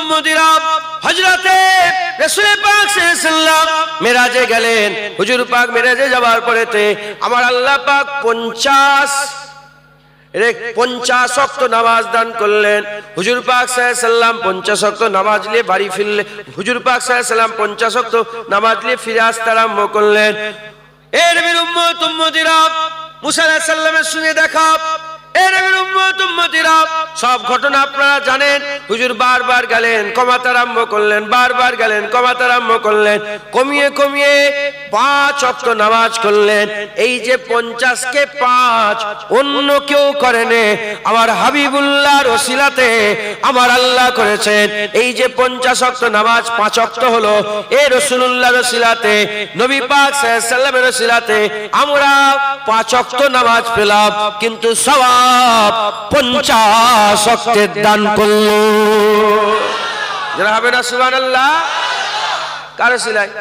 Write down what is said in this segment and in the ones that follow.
উম্মতিরা, হযরতে রাসূল পাক সাল্লাল্লাহু আলাইহি ওয়াসাল্লাম মেরাজে গেলেন। হুজুর পাক মেরাজে যাওয়ার পরেতে আমার আল্লাহ পাক 50 ওয়াক্ত নামাজ দান করলেন। হুজুর পাক সাল্লাল্লাহু আলাইহি ওয়াসাল্লাম 50 ওয়াক্ত নামাজ নিয়ে বাড়ি ফিরলেন। হুজুর পাক সাল্লাল্লাহু আলাইহি ওয়াসাল্লাম 50 ওয়াক্ত নামাজ নিয়ে ফিরে আসতে আরম্ভ করলেন। এর নবীর উম্মত উম্মতিরা, মুসা আলাইহিস সালামের সঙ্গে দেখা, এর নবীর উম্মত উম্মতিরা, সব ঘটনা আপনারা জানেন। হুজুর বারবার গেলেন, কমাতে আরম্ভ করলেন, বারবার গেলেন, কমাতে আরম্ভ করলেন, কমিয়ে কমিয়ে 5 ওয়াক্ত নামাজ করলেন। এই যে 50 কে 5 অন্য কেউ করেনি, আমার হাবিবুল্লাহর ওসিলাতে আমার আল্লাহ করেছেন। এই যে 50 ওয়াক্ত নামাজ 5 ওয়াক্ত হলো, এই রাসূলুল্লাহর ওসিলাতে, নবী পাক সাল্লাল্লাহু আলাইহি ওয়াসাল্লামের ওসিলাতে আমরা 5 ওয়াক্ত নামাজ পেলাম, কিন্তু সওয়াব 50 ওয়াক্তের দান করলো। যারা হবে না সুবহানাল্লাহ, কার ওসিলায়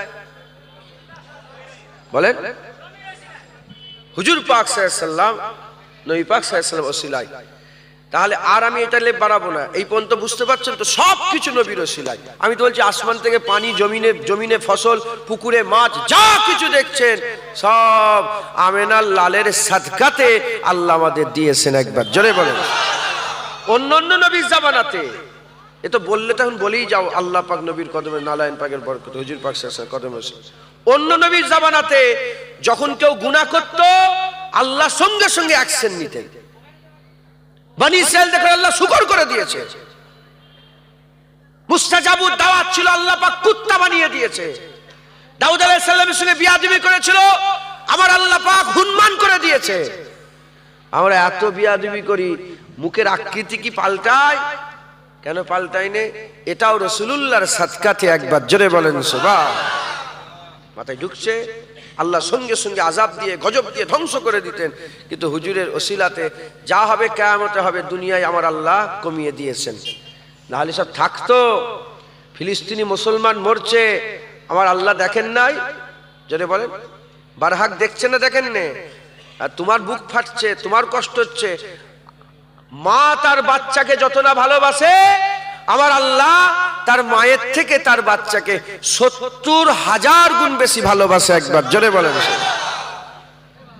বলেন? হুজুর পাক সাল্লাল্লাহু আলাইহি ওয়াসাল্লাম, নবী পাক সাল্লাল্লাহু আলাইহি ওয়াসাল্লাম ওসিলায়। তাহলে আর আমি এটা লেপ বাড়াবো না। এই পর্যন্ত বুঝতে পারছেন তো, সব কিছু নবীর ওসিলায়। আমি তো বলছি আসমান থেকে পানি, জমিনে ফসল, পুকুরে মাছ, যা কিছু দেখছেন সব আমেনার লালের সাদকাতে আল্লাহ আমাদের দিয়েছেন। একবার জোরে বলেন। অন্য নবীর জামানাতে এ তো বললে তখন বলেই যাও, আল্লাহ পাক নবীর কদমে, নারায়ণ পাকের বরকতে, হুজুর পাক সাল্লাল্লাহু আলাইহি ওয়াসাল্লাম কদমে। অন্য নবীর জামানাতে যখন কেউ গুনাহ করত, আল্লাহ সঙ্গে সঙ্গে অ্যাকশন নিতেন। বনি ইসরাইল দেখো আল্লাহ শুকর করে দিয়েছে। মুস্তাজাবুদ দাওয়াত ছিল, আল্লাহ পাক কুত্তা বানিয়ে দিয়েছে। দাউদ আলাইহিস সালামের সঙ্গে বিয়াদবি করেছিল, আমার আল্লাহ পাক হুনমান করে দিয়েছে। আমরা এত বিয়াদবি করি, মুখের আকৃতি কি পাল্টায়? কেন পাল্টাইনে? এটাও রাসূলুল্লাহর সাদকাতে। একবার জোরে বলেন সুবহান। মাথায় ঢুকছে? আল্লাহ সঙ্গে সঙ্গে আযাব দিয়ে, গজব দিয়ে ধ্বংস করে দিতেন, কিন্তু হুজুরের ওসিলাতে যা হবে কিয়ামতে হবে, দুনিয়ায় আমার আল্লাহ কমিয়ে দিয়েছেন। নাহলে সব থাকতো। ফিলিস্তিনি মুসলমান মরছে, আমার আল্লাহ দেখেন নাই? জোরে বলেন। বারহাক দেখছে না, দেখেন না? আর তোমার বুক ফাটছে, তোমার কষ্ট হচ্ছে। মা তার বাচ্চাকে যত না ভালোবাসে, আমার আল্লাহ তার মায়ের থেকে তার বাচ্চাকে 70,000 গুণ বেশি ভালোবাসে। একবার জোরে বলেন।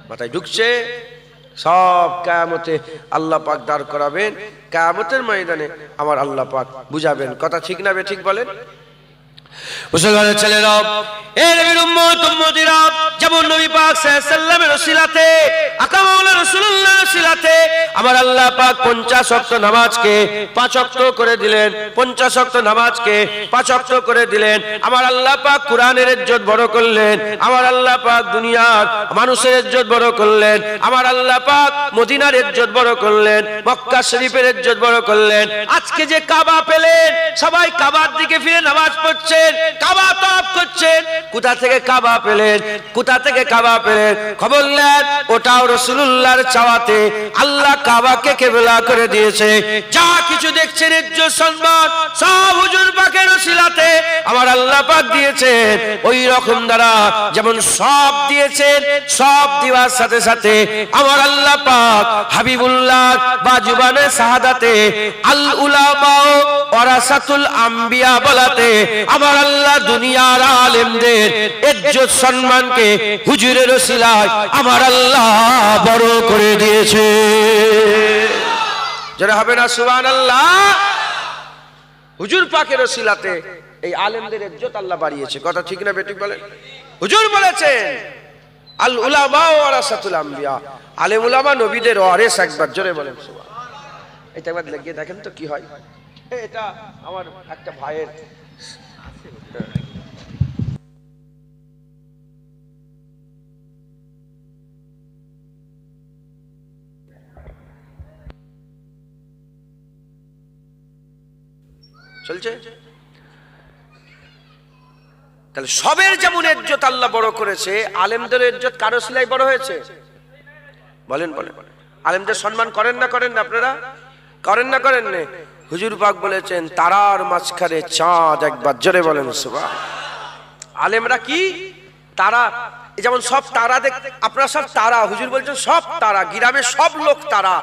মাথায় ঢুকছে? সব কিয়ামতে আল্লাহ পাক দাঁড় করাবেন, কিয়ামতের ময়দানে আমার আল্লাহ পাক বুঝাবেন। কথা ঠিক না বেঠিক বলেন? মুসলমানের ছেলেরা, এই নবীর উম্মত উম্মতিরা, যেমন নবী পাক সাল্লাল্লাহু আলাইহি ওয়াসাল্লামের ওসিলাতে, আকা মাওলানা রাসূলুল্লাহর ওসিলাতে আমার আল্লাহ পাক 50 ওয়াক্ত নামাজকে 5 ওয়াক্ত করে দিলেন। 50 ওয়াক্ত নামাজকে 5 ওয়াক্ত করে দিলেন। আমার আল্লাহ পাক কুরআনের ইজ্জত বড় করলেন। আমার আল্লাহ পাক দুনিয়ার মানুষের ইজ্জত বড় করলেন। আমার আল্লাহ পাক মদিনার ইজ্জত বড় করলেন, মক্কা শরীফের ইজ্জত বড় করলেন। আজকে যে কাবা পেলেন, সবাই কাবার দিকে ফিরে নামাজ পড়ছে, কাবা তওয়াফ করছেন। কোথা থেকে কাবা পেলেন? কোথা থেকে কাবা পেলেন? খবর নেন, ওটাও রাসূলুল্লাহর চাওয়াতে আল্লাহ কাবাকে কিবলা করে দিয়েছে। যা কিছু দেখছেন ইজ্জত সম্মান সব হুজুর পাকের ওসিলাতে আমার আল্লাহ পাক দিয়েছেন। ওই রকম দ্বারা যেমন সব দিয়েছেন, সব দেওয়ার সাথে সাথে আমার আল্লাহ পাক হাবিবুল্লাহ বা জুবানে শাহাদাতে আল উলামা ওয়ারাসাতুল আম্বিয়া বলাতে আমার আল্লাহ দুনিয়ার আলেমদের ইজ্জত সম্মানকে হুজুরের ওসিলায় আমার আল্লাহ বড় করে দিয়েছে। যারা হবে না সুবহানাল্লাহ। হুজুর পাকের ওসিলাতে এই আলেমদের ইজ্জত আল্লাহ বাড়িয়েছে। কথা ঠিক না বেঠিক বলেন? হুজুর বলেছেন আল উলামা ওয়ারাসাতুল আম্বিয়া, আলেম উলামা নবীদের ওয়ারিস। একবার জোরে বলেন সুবহান। এটা একবার লাগিয়ে দেখেন তো কি হয়। এটা আমার একটা ভাইয়ের চলছে। তাহলে সবের যেমন ইজ্জত আল্লাহ বড় করেছে, আলেমদের ইজ্জত কার ওসিলায় বড় হয়েছে? বলেন বলেন। আলেমদের সম্মান করেন না করেন না? আপনারা করেন না করেন না? হুজুর পাক বলেছেন তারার মাঝখানে চাঁদ। একবার জোরে বলেন সুবহান। আলেমরা কি তারা? যেমন সব তারা দেখ, আপনারা সব তারা, হুজুর বলছেন সব তারা, গ্রামে সব লোক তারা।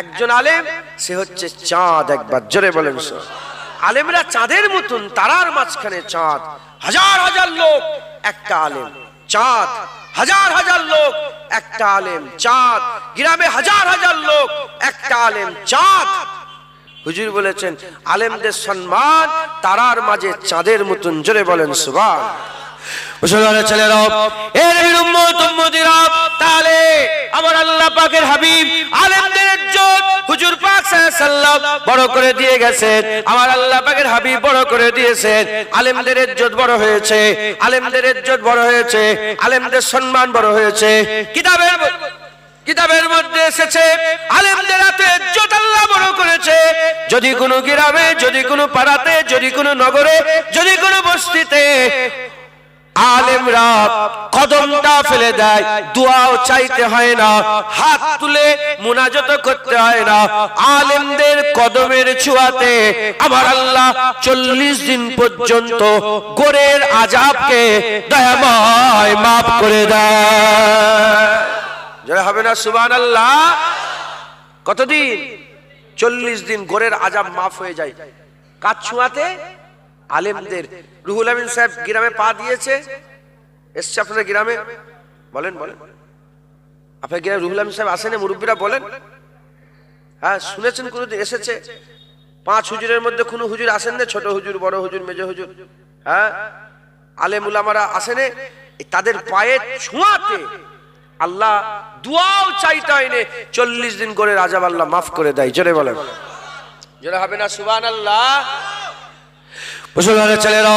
একজন আলেম সে হচ্ছে চাঁদ। একবার জোরে বলেন সুবহান। আলেমরা চাঁদের মতন, তারার মাঝখানে চাঁদ। হাজার হাজার লোক একটা আলেম, চাঁদ। হাজার হাজার লোক একটা আলেম, চাঁদ। গ্রামে হাজার হাজার লোক একটা আলেম, চাঁদ। হুজুর বলেছেন আলেমদের সম্মান তারার মাঝে চাঁদের মতন। জোরে বলেন সুবহানাল্লাহ। মুসলমানের ছেলেরা, এর উম্মত উম্মতিরা, তাহলে আমার আল্লাহ পাকের হাবিব আলেমদের ইজ্জত হুজুর পাক সাল্লাল্লাহু আলাইহি সাল্লাম বড় করে দিয়ে গেছেন। আমার আল্লাহ পাকের হাবিব বড় করে দিয়েছেন। আলেমদের ইজ্জত বড় হয়েছে, আলেমদের ইজ্জত বড় হয়েছে, আলেমদের সম্মান বড় হয়েছে। কিতাবের মধ্যে এসেছে আলেমদের এত ইজ্জত আল্লাহ বড় করেছে। যদি কোনো গ্রামে, যদি কোনো পাড়াতে, যদি কোনো নগরে, যদি কোনো বস্তিতে আলেমরা কদমটা ফেলে দেয়, দোয়াও চাইতে হয় না, হাত তুলে মুনাজাত করতে হয় না, আলেমদের কদমের ছোঁয়াতে আমার আল্লাহ 40 দিন পর্যন্ত গোরের আযাবকে দয়াময় মাফ করে দেয়। জয় হবে না সুবহানাল্লাহ। কতদিন? 40 দিন গোরের আযাব মাফ হয়ে যায়। কার ছোঁয়াতে? আলেমদের। রুহুল আমিন সাহেব গ্রামে পা দিয়েছে, এসছে আপনাদের গ্রামে? বলেন বলেন, আপনার গ্রামে রুহুল আমিন সাহেব আসেন? মুরব্বীরা বলেন। হ্যাঁ, শুনেছেন কোনদিন এসেছে? 5 হুজুরের মধ্যে কোন হুজুর আসেন না? ছোট হুজুর, বড় হুজুর, মেজ হুজুর, হ্যাঁ, আলেম উলামারা আসেন? তাদের পায়ের ছোঁয়াতে আল্লাহ দুয়াও চাইতে হয় না, 40 দিন করে আযাব আল্লাহ মাফ করে দেয়। জোরে বলেন, জোরে হবে না সুবহানাল্লাহ। মুসলমানের ছেলেরা,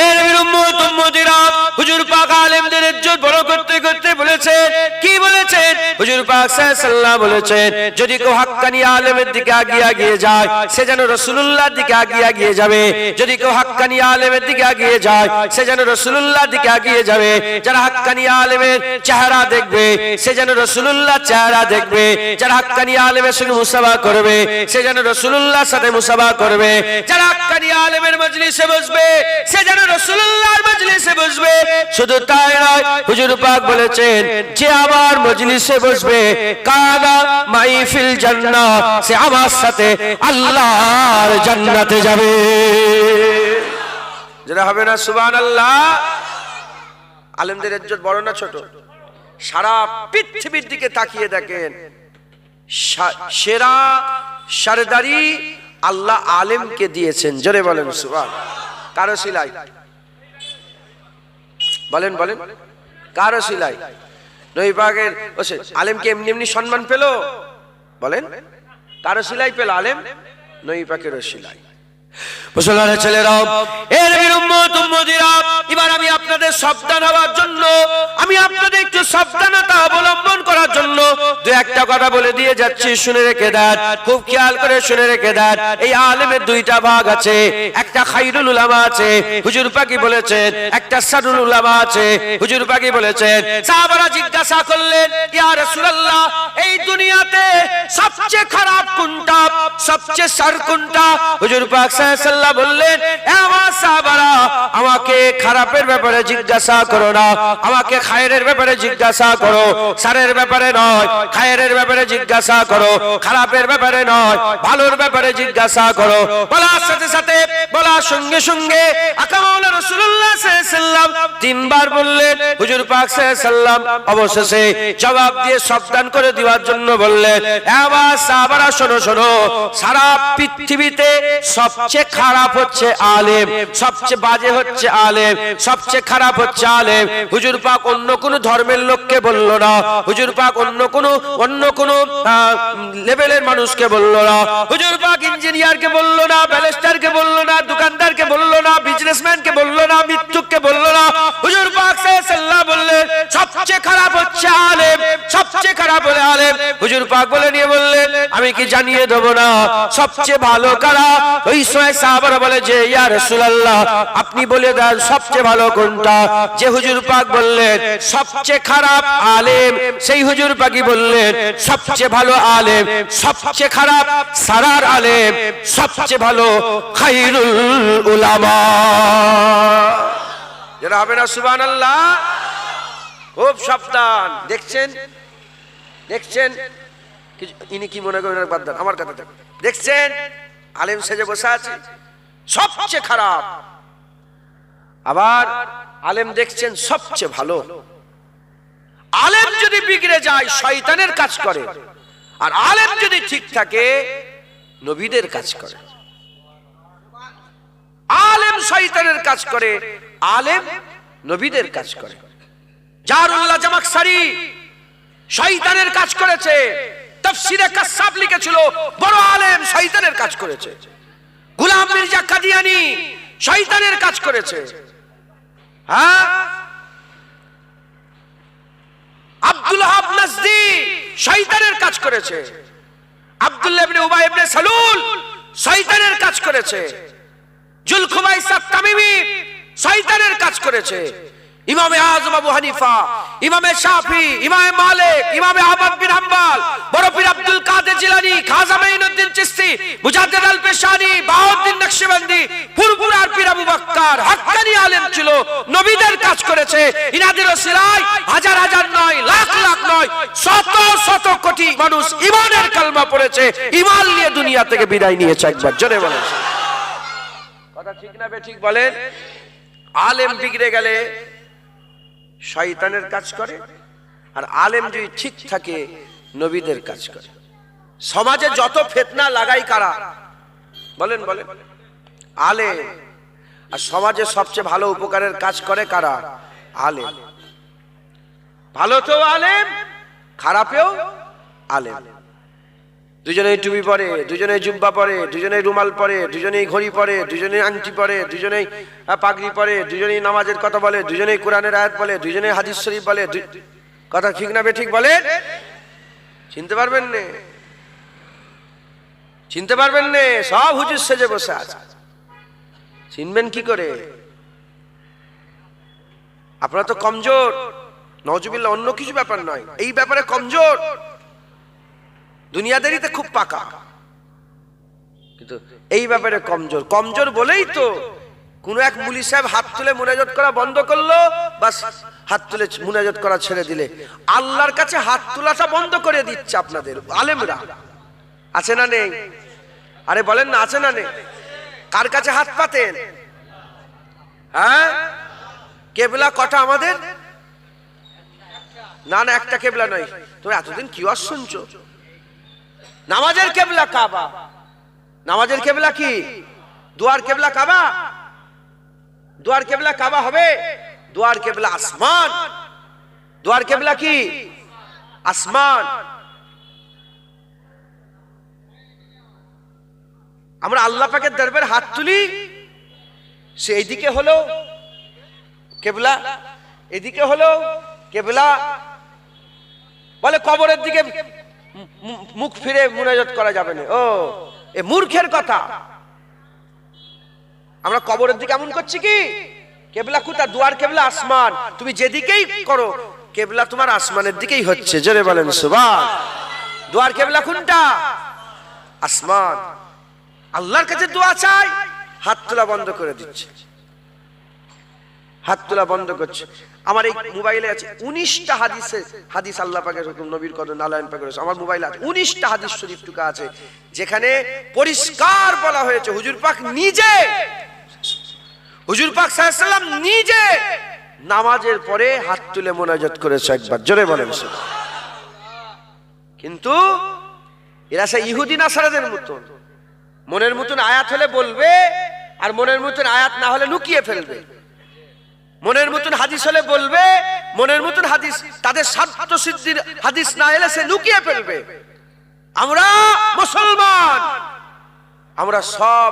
এর উম্মত উম্মতিরা, হুজুর পাক আলেমদের ইজ্জত বড় করতে করতে বলেছেন, কি বলেছেন? হুজুর পাক সাল্লাল্লাহু আলাইহি সাল্লাম বলেছেন, যদি কেউ হাক্কানি আলেমের দিকে আগিয়ে যায়, সে যেন রাসূলুল্লাহর দিকে আগিয়ে যাবে। যদি কেউ হাক্কানি আলেমের দিকে আগিয়ে যায়, সে যেন রাসূলুল্লাহর দিকে আগিয়ে যাবে। যারা হাক্কানি আলেমের চেহারা দেখবে, সে যেন রাসূলুল্লাহর চেহারা দেখবে। যারা হাক্কানি আলেমের সঙ্গে মুসাফা করবে, সে যেন রাসূলুল্লাহর সাথে মুসাফা করবে। যারা হাক্কানি আলেমের মজলিসে বসবে, সে যেন রাসূলুল্লাহর মজলিসে বসবে। শুধু তাই নয়, হুজুর পাক বলেছেন, যে আমার মজলিসে বসবে, কানা মাই ফিল জান্নাহ, সে আমার সাথে আল্লাহর জান্নাতে যাবে। যেটা হবে না সুবহানাল্লাহ। আলেমদের ইজ্জত বড় না ছোট? সারা পৃথিবীর দিকে তাকিয়ে দেখেন, সেরা সরদারি আল্লাহ আলেমকে দিয়েছেন। জোরে বলেন সুবহানাল্লাহ। কারো সিলাই? বলেন বলেন, কারো সিলাই? নবী পাকের আলেমকে এমনি এমনি সম্মান পেল? বলেন, কারো সিলাই পেল আলেম? নবী পাকের সিলাই। মুসলমানের ছেলেরা, এর উম্মত উম্মতিরা, এবার আমি আপনাদের সাবধান হওয়ার জন্য, আমি আপনাদের একটু সাবধানতা অবলম্বন করার জন্য দু একটা কথা বলে দিয়ে যাচ্ছি, শুনে রেখে দেন, খুব খেয়াল করে শুনে রেখে দেন। এই আলেমের দুইটা ভাগ আছে, একটা খায়রুল উলামা আছে, হুজুর পাকি বলেছেন, একটা সাদুল উলামা আছে, হুজুর পাকি বলেছেন। সাহাবারা জিজ্ঞাসা করলেন, ইয়া রাসূলুল্লাহ, এই দুনিয়াতে সবচেয়ে খারাপ কোনটা, সবচেয়ে শার কোনটা? হুজুর পাক সাল্লাল্লাহু বললেন, আমার সাহাবারা, আমাকে খারাপের ব্যাপারে জিজ্ঞাসা করো না, আমাকে খায়রের ব্যাপারে জিজ্ঞাসা করো। শারের ব্যাপারে নয়, খায়রের ব্যাপারে জিজ্ঞাসা করো। খারাপের ব্যাপারে নয়, ভালোর ব্যাপারে জিজ্ঞাসা করো। বলার সাথে সাথে, বলার সঙ্গে সঙ্গে আকামাউলা রাসূলুল্লাহ সাল্লাল্লাহু আলাইহি সাল্লাম 3 বার বললেন। হুজুর পাক সাল্লাল্লাহু আলাইহি সাল্লাম অবশেষে জবাব দিয়ে সাবধান করে দেওয়ার জন্য বললেন, আমার সাহাবারা শোনো শোনো, সারা পৃথিবীতে সবচেয়ে খারাপ হচ্ছে আলেম, সবচেয়ে বাজে হচ্ছে আলেম, সবচেয়ে খারাপ হচ্ছে আলেম। হুজুর পাক অন্য কোন ধর্মের লোককে বলল না, হুজুর পাক অন্য কোন লেভেলের মানুষকে বলল না, হুজুর পাক ইঞ্জিনিয়ারকে বলল না, ব্যারিস্টারকে বলল না, দোকানদারকে বলল না, বিজনেসম্যানকে বলল না, মিথ্যুককে বলল না। হুজুর পাক সাল্লাল্লাহু বললেন, সবচেয়ে খারাপ হচ্ছে আলেম, সবচেয়ে খারাপ হলে আলেম। হুজুর পাক বলে নিয়ে বললেন, আমি কি জানিয়ে দেব না সবচেয়ে ভালো কারা? ওই সময় সাহাবারা বলে যে, ইয়া রাসূলুল্লাহ, আপনি বলে দেন সবচেয়ে ভালো কোনটা? যে হুজুর পাক বললেন সবচেয়ে খারাপ আলেম, সেই হুজুর পাকই বললেন সবচেয়ে ভালো আলেম, সবচেয়ে খারাপ সারার আলেম, সবচেয়ে ভালো খায়রুল উলামা। যেটা হবে না সুবহানাল্লাহ। খুব সাবধান। দেখছেন দেখছেন, ইনি কি মনে করেন? বাদ দেন, আমার কথা দেখছেন, আলেম সেজে বসে আছে, সবচেয়ে খারাপ। আবার আলেম দেখছেন সবচেয়ে ভালো। আলেম যদি বিগড়ে যায় শয়তানের কাজ করে, আর আলেম যদি ঠিক থাকে নবীদের কাজ করে। আলেম শয়তানের কাজ করে, আলেম নবীদের কাজ করে। জারুল্লাহ জামাখশারি শয়তানের কাজ করেছে, তাফসীরে কাশাফ লিখেছিল বড় আলেম শয়তানের কাজ করেছে। গোলাম মির্জা কাদিয়ানী শয়তানের কাজ করেছে। হ্যাঁ, আব্দুল ওয়াহাব নাজদি শয়তানের কাজ করেছে। আব্দুল্লাহ ইবনে উবাই ইবনে সালুল শয়তানের কাজ করেছে। জুলখুমাইসাত তামিমি শয়তানের কাজ করেছে। ইমামে আযম আবু হানিফা, ইমামে শাফি, ইমামে মালিক, ইমামে আহমদ বিন হাম্বল, বড় পীর আব্দুল কাদের জিলানী, খাজা মাইনুদ্দিন চিশতি, মুজাদ্দিদ আল পেশানি, বাহাউদ্দিন নকশবন্দি, ফুরফুরার পীর আবু বকর হক্কানি আলেম ছিল, নবীদের কাজ করেছে। ইনাদের ওসিলায় হাজার হাজার নয়, লাখ লাখ নয়, শত শত কোটি মানুষ ঈমানের কালমা পড়েছে, ঈমান নিয়ে দুনিয়া থেকে বিদায় নিয়েছে। একবার জোরে বলেন, কথা ঠিক না বেঠিক বলেন? আলেম বিগড়ে গেলে শয়তানের কাজ করে, আর আলেম যদি ঠিক থাকে নবীদের কাজ করে। সমাজে যত ফিতনা লাগাই কারা বলেন? বলেন আলেম। আর সমাজে সবচেয়ে ভালো উপকারের কাজ করে কারা? আলেম। ভালো তো আলেম, খারাপেও আলেম। দুজনেই টুপি পরে, দুজনেই জুব্বা পরে, দুজনেই রুমাল পরে, দুজনেই ঘড়ি পরে, দুজনেই আংটি পরে, দুজনেই পাগড়ি পরে, দুজনেই নামাজের কথা বলে, দুজনেই কোরআনের আয়াত বলে, দুজনেই হাদিস শরীফ বলে। কথা ঠিক না বেঠিক বলেন? চিনতে পারবেন না? চিনতে পারবেন না? সব হুজুর সেজে বসে আছে, চিনবেন কি করে? আপনারা তো কমজোর, নওজুবিল্লাহ, অন্য কিছু ব্যাপার নয়, এই ব্যাপারে কমজোর। দুনিয়াদারিতে খুব পাকা, কিন্তু এই ব্যাপারে কমজোর। কমজোর বলেই তো কোন এক মুলি সাহেব হাত তুলে মুনাজাত করা বন্ধ করলো, বাস হাত তুলে মুনাজাত করা ছেড়ে দিলে আল্লাহর কাছে হাত তোলাটা বন্ধ করে দিচ্ছে আপনাদের আলেমরা। আছে না নেই? আরে বলেন না, আছে না নেই? কার কাছে হাত পাতেন? হ্যাঁ, কেবলা কটা আমাদের? না না, একটা কেবলা নয়। তুমি এতদিন কি ওয়াজ শুনছো? নামাজের কেবলা কাবা। নামাজের কেবলা কি? দুয়ার কেবলা কাবা? দুয়ার কেবলা কাবা হবে? দুয়ার কেবলা আসমান। দুয়ার কেবলা কি? আসমান। আমরা আল্লাহ পাকের দরবারে হাত তুলি, সে এইদিকে হলো কেবলা, এদিকে হলো কেবলা। বলে কবরের দিকে মুখ ফিরে মুনাজাত করা যাবে না। ও, এ মূর্খের কথা। আমরা কবরের দিকে এমন করছি কি? কেবলা কোথা? দুয়ার কেবলা আসমান। তুমি যেদিকেই করো কেবলা তোমার আসমানের দিকেই হচ্ছে। জোরে বলেন সুবহান। দুয়ার কেবলা কোনটা? আসমান। আল্লাহর কাছে দোয়া চাই, হাত তোলা বন্ধ করে দিচ্ছে, হাত তোলা বন্ধ করছে। আমার এই মোবাইলে আছে 19টা হাদিস আল্লাহ পাকের হুকুম, নবীর কদম, নারায়ণ পাকের। আমার মোবাইলে আছে 19টা হাদিস শরীফ টুকা আছে, যেখানে পরিষ্কার বলা হয়েছে হুজুর পাক নিজে, হুজুর পাক সাল্লাল্লাহু আলাইহি ওয়াসাল্লাম নিজে নামাজের পরে হাত তুলে মুনাজাত করেছে। একবার জোরে বলেন। কিন্তু এরা সেই ইহুদি নাসারাদের মতন, মনের মতন আয়াত হলে বলবে, আর মনের মতন আয়াত না হলে লুকিয়ে ফেলবে। মনের মতন হাদিস হলে বলবে, মনের মতন হাদিস, তাদের স্বার্থ সিদ্ধির হাদিস না এলে সে লুকিয়ে ফেলবে। আমরা মুসলমান, আমরা সব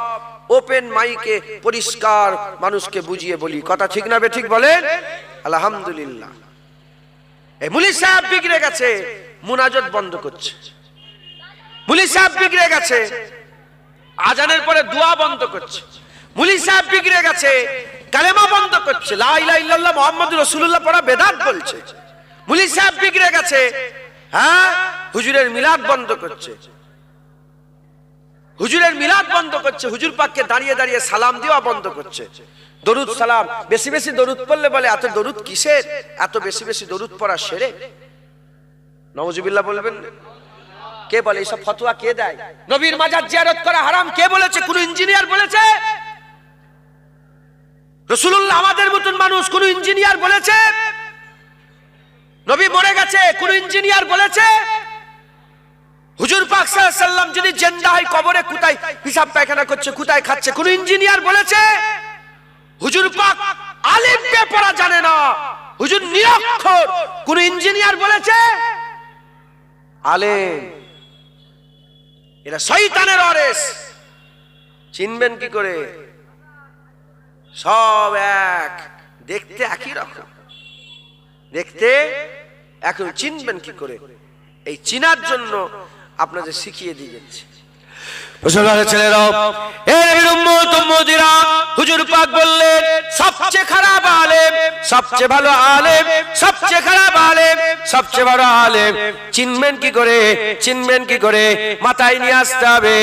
ওপেন মাইকে পরিষ্কার মানুষকে বুঝিয়ে বলি। কথা ঠিক না বেঠিক বলেন? আলহামদুলিল্লাহ। এই মুলি সাহেব বিগড়ে গেছে, মুনাজাত বন্ধ করছে। মুলি সাহেব বিগড়ে গেছে, আজানের পরে দোয়া বন্ধ করছে। মুলি সাহেব বিগড়ে গেছে, কালেমা বন্ধ করছে, লা ইলাহা ইল্লাল্লাহ মুহাম্মাদুর রাসূলুল্লাহ পড়া বেদাত বলছে। মুলি সাহেব বিগড়ে গেছে, হ্যাঁ, হুজুরের মিলাদ বন্ধ করছে। হুজুরের মিলাদ বন্ধ করছে, হুজুর পাককে দাঁড়িয়ে দাঁড়িয়ে সালাম দেওয়া বন্ধ করছে। দরুদ সালাম বেশি বেশি দরুদ পড়লে বলে এত দরুদ কিসের? এত বেশি বেশি দরুদ পড়া শিরক। নাউজুবিল্লাহ বলবেন? কে বলে? এইসব ফতোয়া কে দেয়? নবীর মাজার জিয়ারত করা হারাম কে বলেছে? কোন ইঞ্জিনিয়ার বলেছে? রাসূলুল্লাহ আমাদের মতন মানুষ, কোন ইঞ্জিনিয়ার বলেছে নবী মরে গেছে? কোন ইঞ্জিনিয়ার বলেছে? হুজুর পাক সাল্লাল্লাহু আলাইহি ওয়াসাল্লাম যদি জিন্দা হয় কবরে কোথায় হিসাব পায়খানা করছে, কোথায় খাচ্ছে? কোন ইঞ্জিনিয়ার বলেছে? হুজুর পাক আলিফ বে পড়া জানে না, হুজুর নিরক্ষর, কোন ইঞ্জিনিয়ার বলেছে? আলেম। এরা শয়তানের ওয়ারিস, চিনবেন কি করে? সব এক, দেখতে একই রকম, দেখতে এখন চিনবেন কি করে? এই চিনার জন্য আপনাদের শিখিয়ে দিয়ে যাচ্ছে। মুসলমানের ছেলেরাও, এ নবীর উম্মত উম্মতিরা, হুজুর পাক বললেন সবচেয়ে খারাপ আলেম, সবচেয়ে ভালো আলেম, সবচেয়ে খারাপ আলেম, সবচেয়ে বড় আলেম চিনবেন কি করে? চিনবেন কি করে? মাথায় নিয়ে আসতে হবে,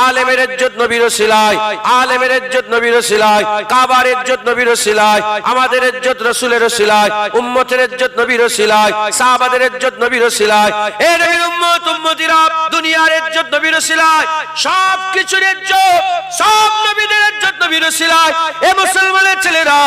আলেমের ইজ্জত নবীর ওসিলায়, আলেমের ইজ্জত নবীর ওসিলায়, কাবার ইজ্জত নবীর ওসিলায়, আমাদের ইজ্জত রাসূলের ওসিলায়, উম্মতের ইজ্জত নবীর ওসিলায়, সাহাবাদের ইজ্জত নবীর ওসিলায়। এ নবীর উম্মত উম্মতিরা, দুনিয়ার ইজ্জত নবীর ওসিলায়, সব কিছুর ইজ্জত, সব নবীদের ইজ্জত নবীর ওসিলায়। এ মুসলমানের ছেলেরা,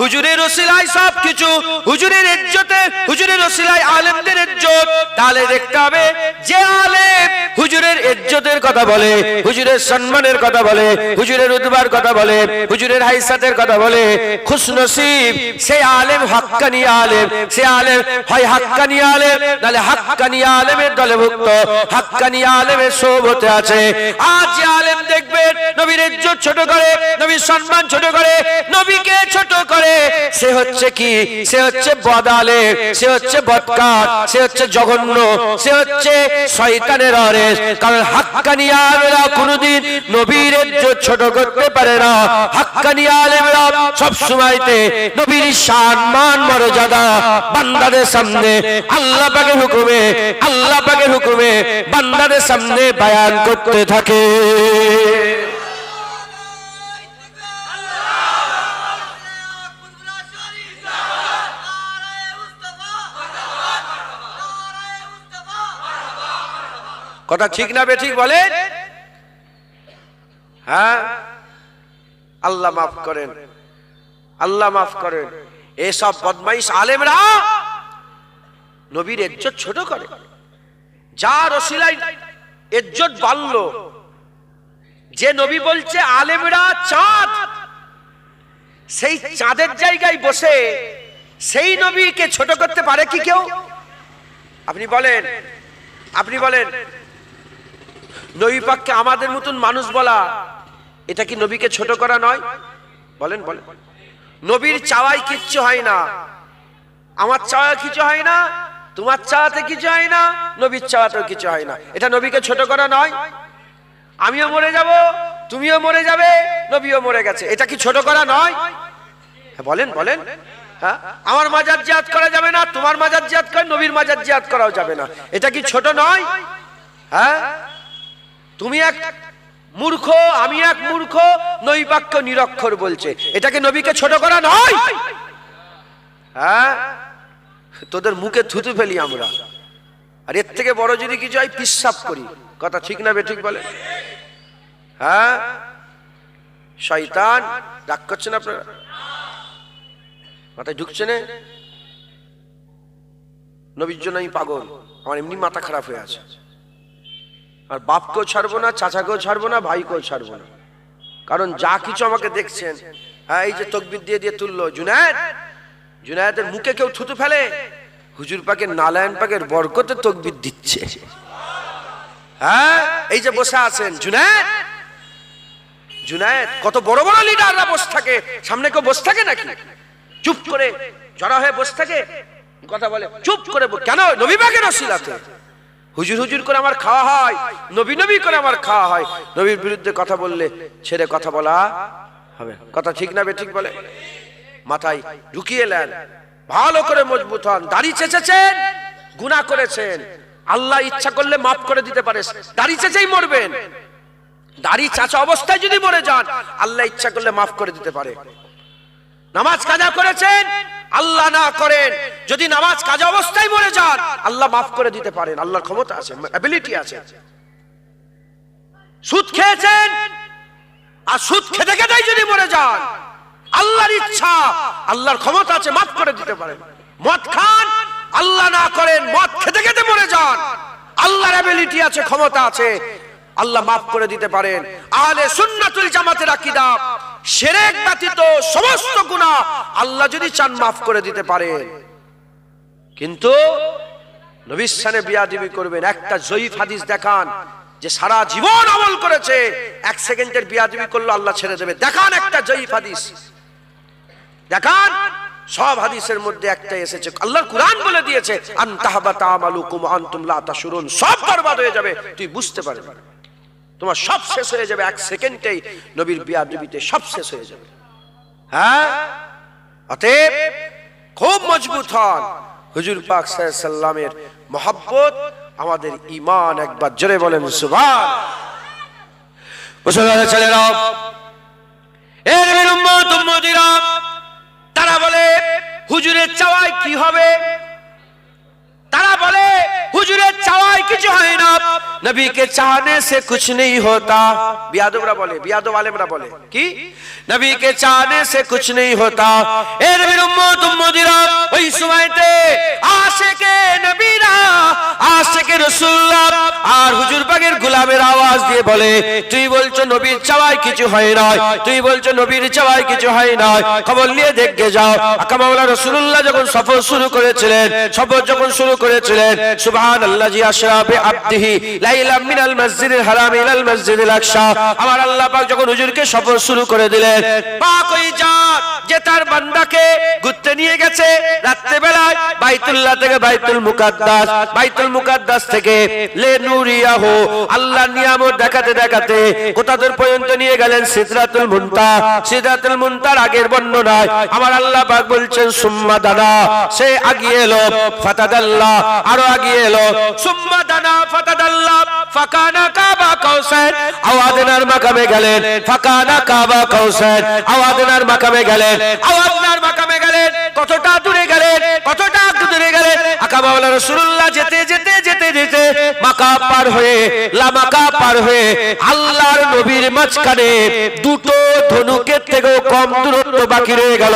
হুজুরের ওসিলায় সব কিছু, হুজুরের ইজ্জতে, হুজুরের ওসিলায় আলেমদের ইজ্জত। তাহলে দেখতে হবে যে আলেম হুজুরের ইজ্জতের কথা বলে, হুজুরের সম্মানের কথা বলে, হুজুরের উতবার কথা বলে, হুজুরের হাইসাতের কথা বলে, খুশনসিব সেই আলেম, হাক্কানি আলেম। সে আলেম হয় হাক্কানি আলেম, নালে হাক্কানি আলেমের দলভুক্ত, হাক্কানি আলেমের সোহবতে আছে। আজ যে আলেম দেখবেন নবীর ইজ্জত ছোট করে, নবীর সম্মান ছোট করে, নবীকে ছোট করে, সে হচ্ছে কি? সে হচ্ছে বদ আলেম, সে হচ্ছে বদকার, সে হচ্ছে জঘন্য, সে হচ্ছে শয়তানের ওয়ারিস। কারণ হাক্কানি আলেমরা কোনোদিন নবীর ইজ্জত ছোট করতে পারে না। হাক্কানি আলেমরা সব সময়তে নবীর শান, মান, মর্যাদা বান্দাদের সামনে আল্লাহ পাকের হুকুমে, আল্লাহ পাকের হুকুমে বান্দাদের সামনে বয়ান করতে থাকে। কথা ঠিক না বেঠিক বলেন? হ্যাঁ, আল্লাহ মাফ করেন, আল্লাহ মাফ করেন। এসব বদমাইশ আলেমরা নবীর ইজ্জত ছোট করে। যার ওসিলায় ইজ্জত বাড়লো, যে নবী বলছে আলেমরা চাঁদ, সেই চাঁদের জায়গায় বসে সেই নবীকে ছোট করতে পারে কি কেউ? আপনি বলেন, আপনি বলেন, নবী পাককে আমাদের মতন মানুষ বলা, এটা কি নবীকে ছোট করা নয়? বলেন বলেন। নবীর চাওয়ায় কিচ্ছু হয় না, আমার চাওয়া কিছু হয় না, তোমার চাওয়াতে কিছু হয় না, নবীর চাওয়াতেও কিছু হয় না। এটা নবীকে ছোট করা নয়? আমিও মরে যাব, তুমিও মরে যাবে, নবীও মরে গেছে, এটা কি ছোট করা নয়? বলেন বলেন। হ্যাঁ, আমার মাজার জিয়ারত করা যাবে না, তোমার মাজার জিয়ারত করে, নবীর মাজার জিয়ারত করাও যাবে না, এটা কি ছোট নয়? হ্যাঁ, তুমি এক মূর্খ, আমি এক মূর্খ, নবী পাককে নিরক্ষর বলছে, এটাকে নবীকে ছোট করা নয়? হ্যাঁ, তোদের মুখে থুতু ফেলি আমরা, আর এর থেকে বড় যদি কিছু হয় পিশাব করি। কথা ঠিক না বেঠিক বলে? হ্যাঁ, শয়তান রাগ করছেন আপনারা? মাথায় ঢুকছে না? নবীর জন্য আমি পাগল, আমার এমনি মাথা খারাপ হয়ে আছে, আর বাপকেও ছাড়বো না, চাচাকেও ছাড়বো না, ভাইকেও ছাড়বো না। কারণ যা কিছু আমাকে দেখছেন, হ্যাঁ, এই যে তকবীর দিয়ে দিয়ে তুললো জুনায়েদ, জুনায়েদের মুখে কেউ থুতু ফেলে, হুজুর পাকের নালায়ন পাকের বরকতে তকবীর দিচ্ছে। হ্যাঁ, এই যে বসে আছেন জুনায়েদ, জুনায়েদ, কত বড় বড় লিডাররা বসে থাকে, সামনে কেউ বসে থাকে নাকি? চুপ করে জড়া হয়ে বসে থাকে, কথা বলে চুপ করে। কেন? নবী পাকের ওসিলাতে হুজুর হুজুর করে আমার খাওয়া হয়, নবী নবী করে আমার খাওয়া হয়। নবীর বিরুদ্ধে কথা বললে ছেড়ে কথা বলা হবে। কথা ঠিক না বেঠিক বলে? মাথায় ঢুকিয়ে নেন, ভালো করে মজবুত হন। দাড়ি চেঁচেছেন, গুনাহ করেছেন, আল্লাহ ইচ্ছা করলে মাফ করে দিতে পারে। দাড়ি চেঁচেই মরবেন, দাড়ি চাচা অবস্থায় যদি মরে যান, আল্লাহ ইচ্ছা করলে মাফ করে দিতে পারে। নামাজ কাজা করেছেন, আল্লাহ না করেন, যদি নামাজ কাজা অবস্থায় মরে যান, আল্লাহ মাফ করে দিতে পারেন, আল্লাহর ক্ষমতা আছে, অ্যাবিলিটি আছে। সুদ খেয়েছেন, আর সুদ খেতে খেতেই যদি মরে যান, আল্লাহর ইচ্ছা, আল্লাহর ক্ষমতা আছে, মাফ করে দিতে পারেন। মদ খান, আল্লাহ না করেন মদ খেতে খেতে মরে যান, আল্লাহর এবিলিটি আছে, ক্ষমতা আছে, আল্লাহ মাফ করে দিতে পারেন। আহলে সুন্নাতুল জামাতের আকীদা, শিরক ব্যতীত সমস্ত গুনাহ আল্লাহ যদি চান মাফ করে দিতে পারেন। কিন্তু নবীর শানে বিয়াদবি করবেন, একটা জয়ীফ হাদিস দেখান যে সারা জীবন আমল করেছে, এক সেকেন্ডের বিয়াদবি করলো আল্লাহ ছেড়ে দেবে। দেখান একটা জয়ীফ হাদিস দেখান। সব হাদিসের মধ্যে একটা এসেছে, আল্লাহর কুরআন বলে দিয়েছে আনতাহবাতা আমালুকুম আনতুম লা তাশউরুন, সব বরবাদ হয়ে যাবে, তুই বুঝতে পারবি না, তোমার সব শেষ হয়ে যাবে, এক সেকেন্ডেই নবীর বিয়াদবিতে সব শেষ হয়ে যাবে। হ্যাঁ, অতএব খুব মজবুত হন। হুজুর পাক সাল্লাল্লাহু আলাইহি সাল্লামের মহব্বত আমাদের ঈমান, একবার জোরে বলেন সুবহান। মুসলমান ছেলেরা, এর উম্মত উম্মতিরা, তারা বলে হুজুরের চাওয়ায় কি হবে, তারা বলে হুজুরের চাওয়ায় কিছু হয় না, নবী কে চাহনে से कुछ नहीं होता। বিয়াদবরা বলে, বিয়াদব আলেমরা বলে কি, নবী কে চাহনে से कुछ नहीं होता। এর উম্মত উম্মতিরা, ওই সময়তে আশিকে নবীরা, আশিকে রাসূলুল্লাহ আর হুজুর পাকের গোলামের আওয়াজ দিয়ে বলে, তুই বলছো নবীর চাওয়ায় কিছু হয় না, তুই বলছো নবীর চাওয়ায় কিছু হয় না, খবর নিয়ে দেখে যাও। আকা মাওলা রাসূলুল্লাহ যখন সফর শুরু করেছিলেন, সফর যখন শুরু করেছিলেন, সুবহানাল্লাহি আশরাফি আবদিহি লাইলা মিনাল মসজিদিল হারাম ইলাল মসজিদিল আকসা, আমার আল্লাহ পাক যখন হুজুরকে সফর শুরু করে দিলেন, পাক ওই জাত যে তার বান্দাকে ঘুরতে নিয়ে গেছে রাত্রে বেলায় বাইতুল্লাহ থেকে বাইতুল মুকাদ্দাস, বাইতুল মুকাদ্দাস থেকে লে নুরিয়াহু, আল্লাহর নিয়ামত দেখাতে দেখাতে কোথা দূর পর্যন্ত নিয়ে গেলেন সিদরাতুল মুনতাহা। সিদরাতুল মুনতাহার আগের বর্ণনায় আমার আল্লাহ পাক বলছেন সুম্মা দানা, সে আগিয়ে এলো, ফাতাদাল্লাহ, আরো আগিয়ে এলো, সুম্মা দানা ফাতাদাল্লাহ ফাকানা কাবা কাউসার, আওয়াদনার মাকামে গেলেন, ফাকানা কাবা কাউসার, আওয়াদনার মাকামে গেলেন, আওয়াদনার মাকামে গেলেন, কতটা দূরে গেলেন, কতটা দূরে গেলেন, আকা মাওলা রাসূলুল্লাহ যেতে যেতে যেতে যেতে মাকা পার হয়ে, লামাকা পার হয়ে আল্লাহর নবীর মাঝখানে দুটো ধনুকের থেকেও কম দূরত্ব বাকি রয়ে গেল,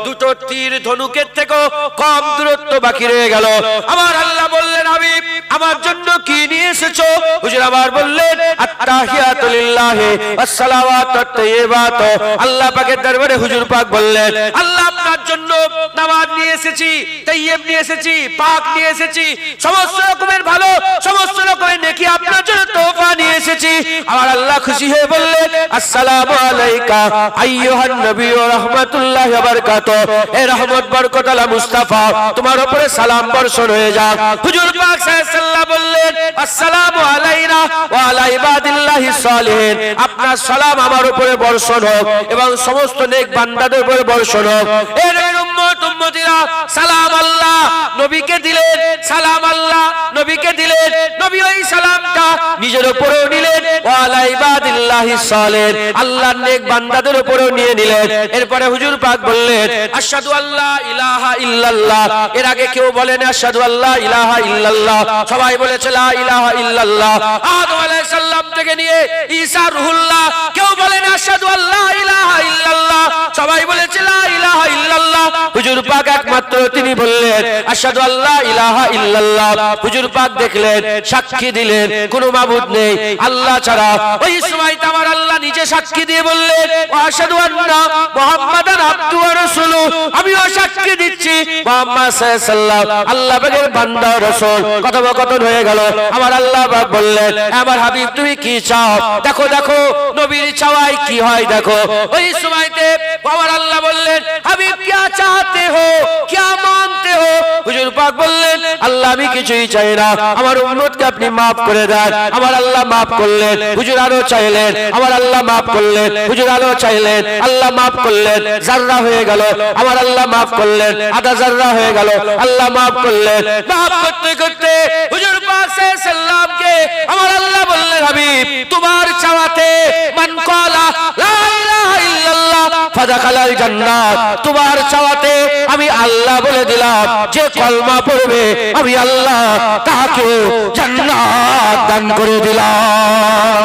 দুটো তীর ধনুকের থেকেও কম দূরত্ব বাকি রয়ে গেল। আমার আল্লাহ বললেন, হাবিব আমার জন্য কি নিয়ে এসেছো? হুজুর আবার বললেন, আত্তাহিয়াতু লিল্লাহি ওয়াসসালাওয়াতুত তাইয়্যিবাত। আল্লাহ পাকের দরবারে হুজুর পাক বললেন, আল্লাহ আপনার জন্য নামাজ নিয়ে এসেছি, তাইয়্যিব নিয়ে এসেছি, পাক নিয়ে এসেছি, সমস্ত রকমের ভালো, সমস্ত রকমের নেকি আপনার জন্য তোফা নিয়ে এসেছি। আমার আল্লাহ খুশি হয়ে বললেন, আসসালামু আলাইকা আইয়ুহান নবী ওয়া রাহমাতুল্লাহি ওয়া বারাকাতুহু, এ রহমত বরকত আলা মুস্তাফা, তোমার উপরে সালাম বর্ষণ হয়ে যাক। হুজুর পাক সাল্লাল্লাহু আলাইহি ওয়াসাল্লাম বললেন, আসসালামু আলাইনা ওয়া আলা ইবাদিল্লাহিস সালিহিন, আপনার সালাম আমার উপরে বর্ষণ হোক এবং সমস্ত নেক বান্দাদের উপরে বর্ষণ হোক। এর উম্মত উম্মতিরা, সালাম আল্লাহ নবীকে দিলেন, সালাম আল্লাহ নবীকে দিলেন, নবী ওই সালামটা নিজের উপরেও নিলেন, ওয়া আলা ইবাদিল্লাহিস সালিহিন, আল্লাহর নেক বান্দাদের উপরেও নিয়ে নিলেন। এরপরে হুজুর পাক বললেন, আশহাদু আল্লা ইলাহা ইল্লাল্লাহ। এর আগে কেউ বলেন আশহাদু আল্লা ইলাহা ইল্লাল্লাহ, সবাই বলেছে লা ইলাহা ইল্লাল্লাহ। আদম আলাইহিস সালাম থেকে নিয়ে ঈসা রুহুল্লাহ, কেউ বলেন আশহাদু আল্লা ইলাহা ইল্লাল্লাহ, সবাই বলেছে লা ইলাহা ইল্লাল্লাহ। হুজুর পাক একমাত্র তিনি বললেন আশহাদু আল্লা ইলাহা ইল্লাল্লাহ। হুজুর পাক দেখলেন, সাক্ষী দিলেন কোনো মাবুদ নেই আল্লাহ ছাড়া। ওই সময় আমার আল্লাহ নিজে সাক্ষী দিয়ে বললেন, ওয়া আশহাদু আন্না মুহাম্মাদান আবদুহু ওয়া রাসূলুহু, আমিও সাক্ষী দিচ্ছি মুহাম্মদ সাল্লাল্লাহু আলাইহি ওয়াসাল্লাম আল্লাহ পাকের বান্দা ও রাসূল। কথোপকথন হয়ে গেল। আমার আল্লাহ পাক বললেন, আমার হাবিব তুমি কি চাও? দেখো দেখো নবীর চাওয়ায় কি হয় দেখো। ওই সময়তে আমার আল্লাহ বললেন, হাবিব क्या चाहते हो, क्या मांगते हो? হুজুর পাক বললেন, আল্লাহ আমি কিছুই চাই না, আমার উম্মতকে আপনি maaf করে দেন। আমার আল্লাহ maaf করলেন। হুজুর আরো চাইলেন, আমার আল্লাহ maaf করলেন। হুজুর আরো চাইলেন, আল্লাহ maaf করলেন। জাররা হয়ে গেল, আমার আল্লাহ maaf করলেন। আধা জাররা হয়ে গেল, আল্লাহ maaf করলেন। maaf করতে করতে হুজুর পাক সাল্লাল্লাহু আলাইহি সাল্লামকে আমার আল্লাহ বললেন, হাবিব তোমার চাওয়াতে মান ক্বালা লা ইলাহা ইল্লাল্লাহ ফাদাখালাল জান্নাত, তোমার চাওয়াতে আমি আল্লাহ বলে দিলাম যে কলমা পড়বে আমি আল্লাহ তাকে জান্নাত দান করে দিলাম।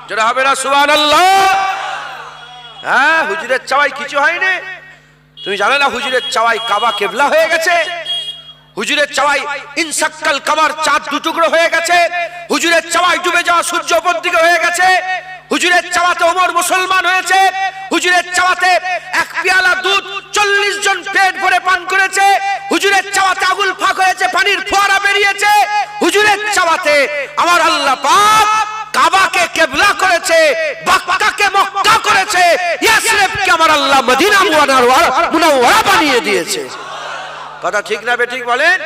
যারা হবে না সুবহানাল্লাহ। হ্যাঁ, হুজুরের চাওয়াই কিছু হয়নি। তুমি জানো না হুজুরের চাওয়াই কাবা কেবলা হয়ে গেছে, হুজুরের চাওয়াই ইনসাক্কাল কাবার চাঁদ দুটুকরো হয়ে গেছে, হুজুরের চাওয়াই ডুবে যাওয়া সূর্য উপর দিকে হয়ে গেছে, হুজুরের চাওয়াতে ওমর মুসলমান হয়েছে, হুজুরের চাওয়াতে এক পেয়ালা দুধ 40 জন পেট ভরে পান করেছে, হুজুরের চাওয়াতে আগুল ফাঁক হয়েছে, পানির ফোয়ারা বেরিয়েছে, হুজুরের চাওয়াতে আমার আল্লাহ পাক কাবাকে কেবলা করেছে, মক্কাকে মক্কা করেছে, ইয়াসরিবকে আমার আল্লাহ মদিনা মুনাওয়ারা বানিয়ে দিয়েছে। কথা ঠিক না বেঠিক বলেন?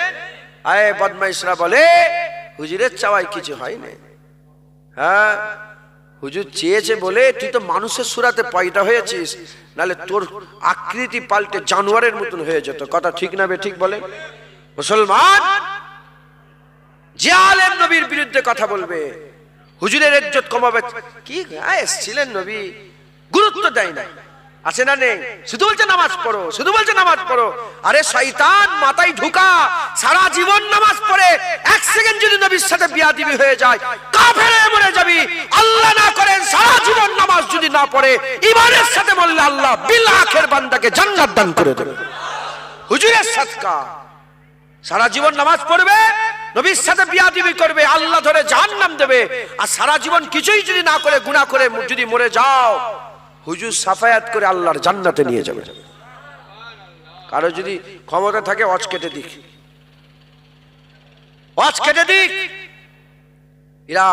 আয়ে বদমাইশরা বলে হুজুরের চাওয়াই কিছু হয়নি। হ্যাঁ, হুজুর চেয়েছে বলে তুই তো মানুষের সুরাতে পয়দা হয়েছিস, নালে তোর আকৃতি পাল্টে জানোয়ারের মতন হয়ে যেত। কথা ঠিক না বেঠিক বলেন? মুসলমান যে আলেম নবীর বিরুদ্ধে কথা বলবে, হুজুরের ইজ্জত কমাবে, কি এসেছিলেন নবী, গুরুত্ব দেয় না, আছে না নেই? শুধু বলছে নামাজ পড়ো, শুধু বলছে নামাজ পড়ো। আরে শয়তান মাথায় ঢুকা, সারা জীবন নামাজ পড়ে এক সেকেন্ড যদি নবীর সাথে বিয়াদবি হয়ে যায় কাফের হয়ে মরে যাবি। আল্লাহ না করেন সারা জীবন নামাজ যদি না পড়ে ঈমানের সাথে বললে আল্লাহ বিল আখির বান্দাকে জান্নাত দান করে দেবে। হুজুরের সাদকা সারা জীবন নামাজ পড়বে, নবীর সাথে বিয়াদবি করবে, আল্লাহ ধরে জাহান্নাম দেবে। আর সারা জীবন কিছুই যদি না করে গুনাহ করে যদি মরে যাও, হুজুর সাফায়াত করে আল্লাহর জান্নাতে নিয়ে যাবে। কারো যদি ক্ষমতা থাকে ওয়াজ কেটে দিক, ওয়াজ কেটে দিক। এরা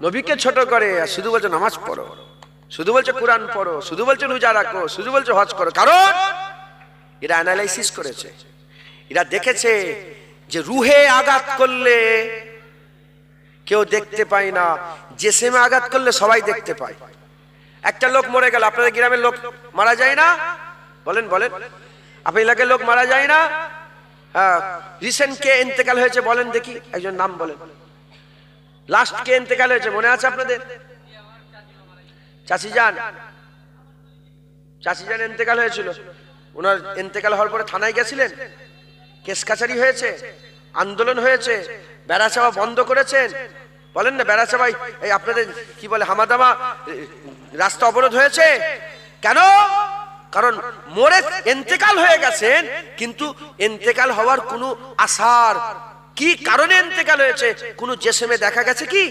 নবীকে ছোট করে আর শুধু বলছে নামাজ পড়ো, শুধু বলছে কোরআন পড়ো, শুধু বলছে রোজা রাখো, শুধু বলছে হজ করো। কারণ এরা অ্যানালাইসিস করেছে, এরা দেখেছে যে রুহে আঘাত করলে কেউ দেখতে পায় না, জিসিমে আঘাত করলে সবাই দেখতে পায়। একটা লোক মরে গেল, আপনাদের গ্রামের লোক মারা যায় না? বলেন বলেন, আপনার এলাকার লোক মারা যায় না? হ্যাঁ, রিসেন্ট কে ইন্তেকাল হয়েছে বলেন দেখি, একজন নাম বলেন। লাস্ট কে ইন্তেকাল হয়েছে মনে আছে আপনাদের? চাচিজান, চাচিজান ইন্তেকাল হয়েছিল। ওনার ইন্তেকাল হওয়ার পরে থানায় গেছিলেন, কেস কাছারি হয়েছে, আন্দোলন হয়েছে, বেড়া চাওয়া বন্ধ করেছেন। বলেন না, বেড়া চাওয়াই এই আপনাদের কি বলে হামাদামা রাস্তা অবরোধ হয়েছে কেন? কারণ মরে ইন্তেকাল হয়ে গেছেন, কিন্তু ইন্তেকাল হওয়ার কোনো আসার, কি কারণে ইন্তেকাল হয়েছে কোনো জেসেমে দেখা গেছে কি?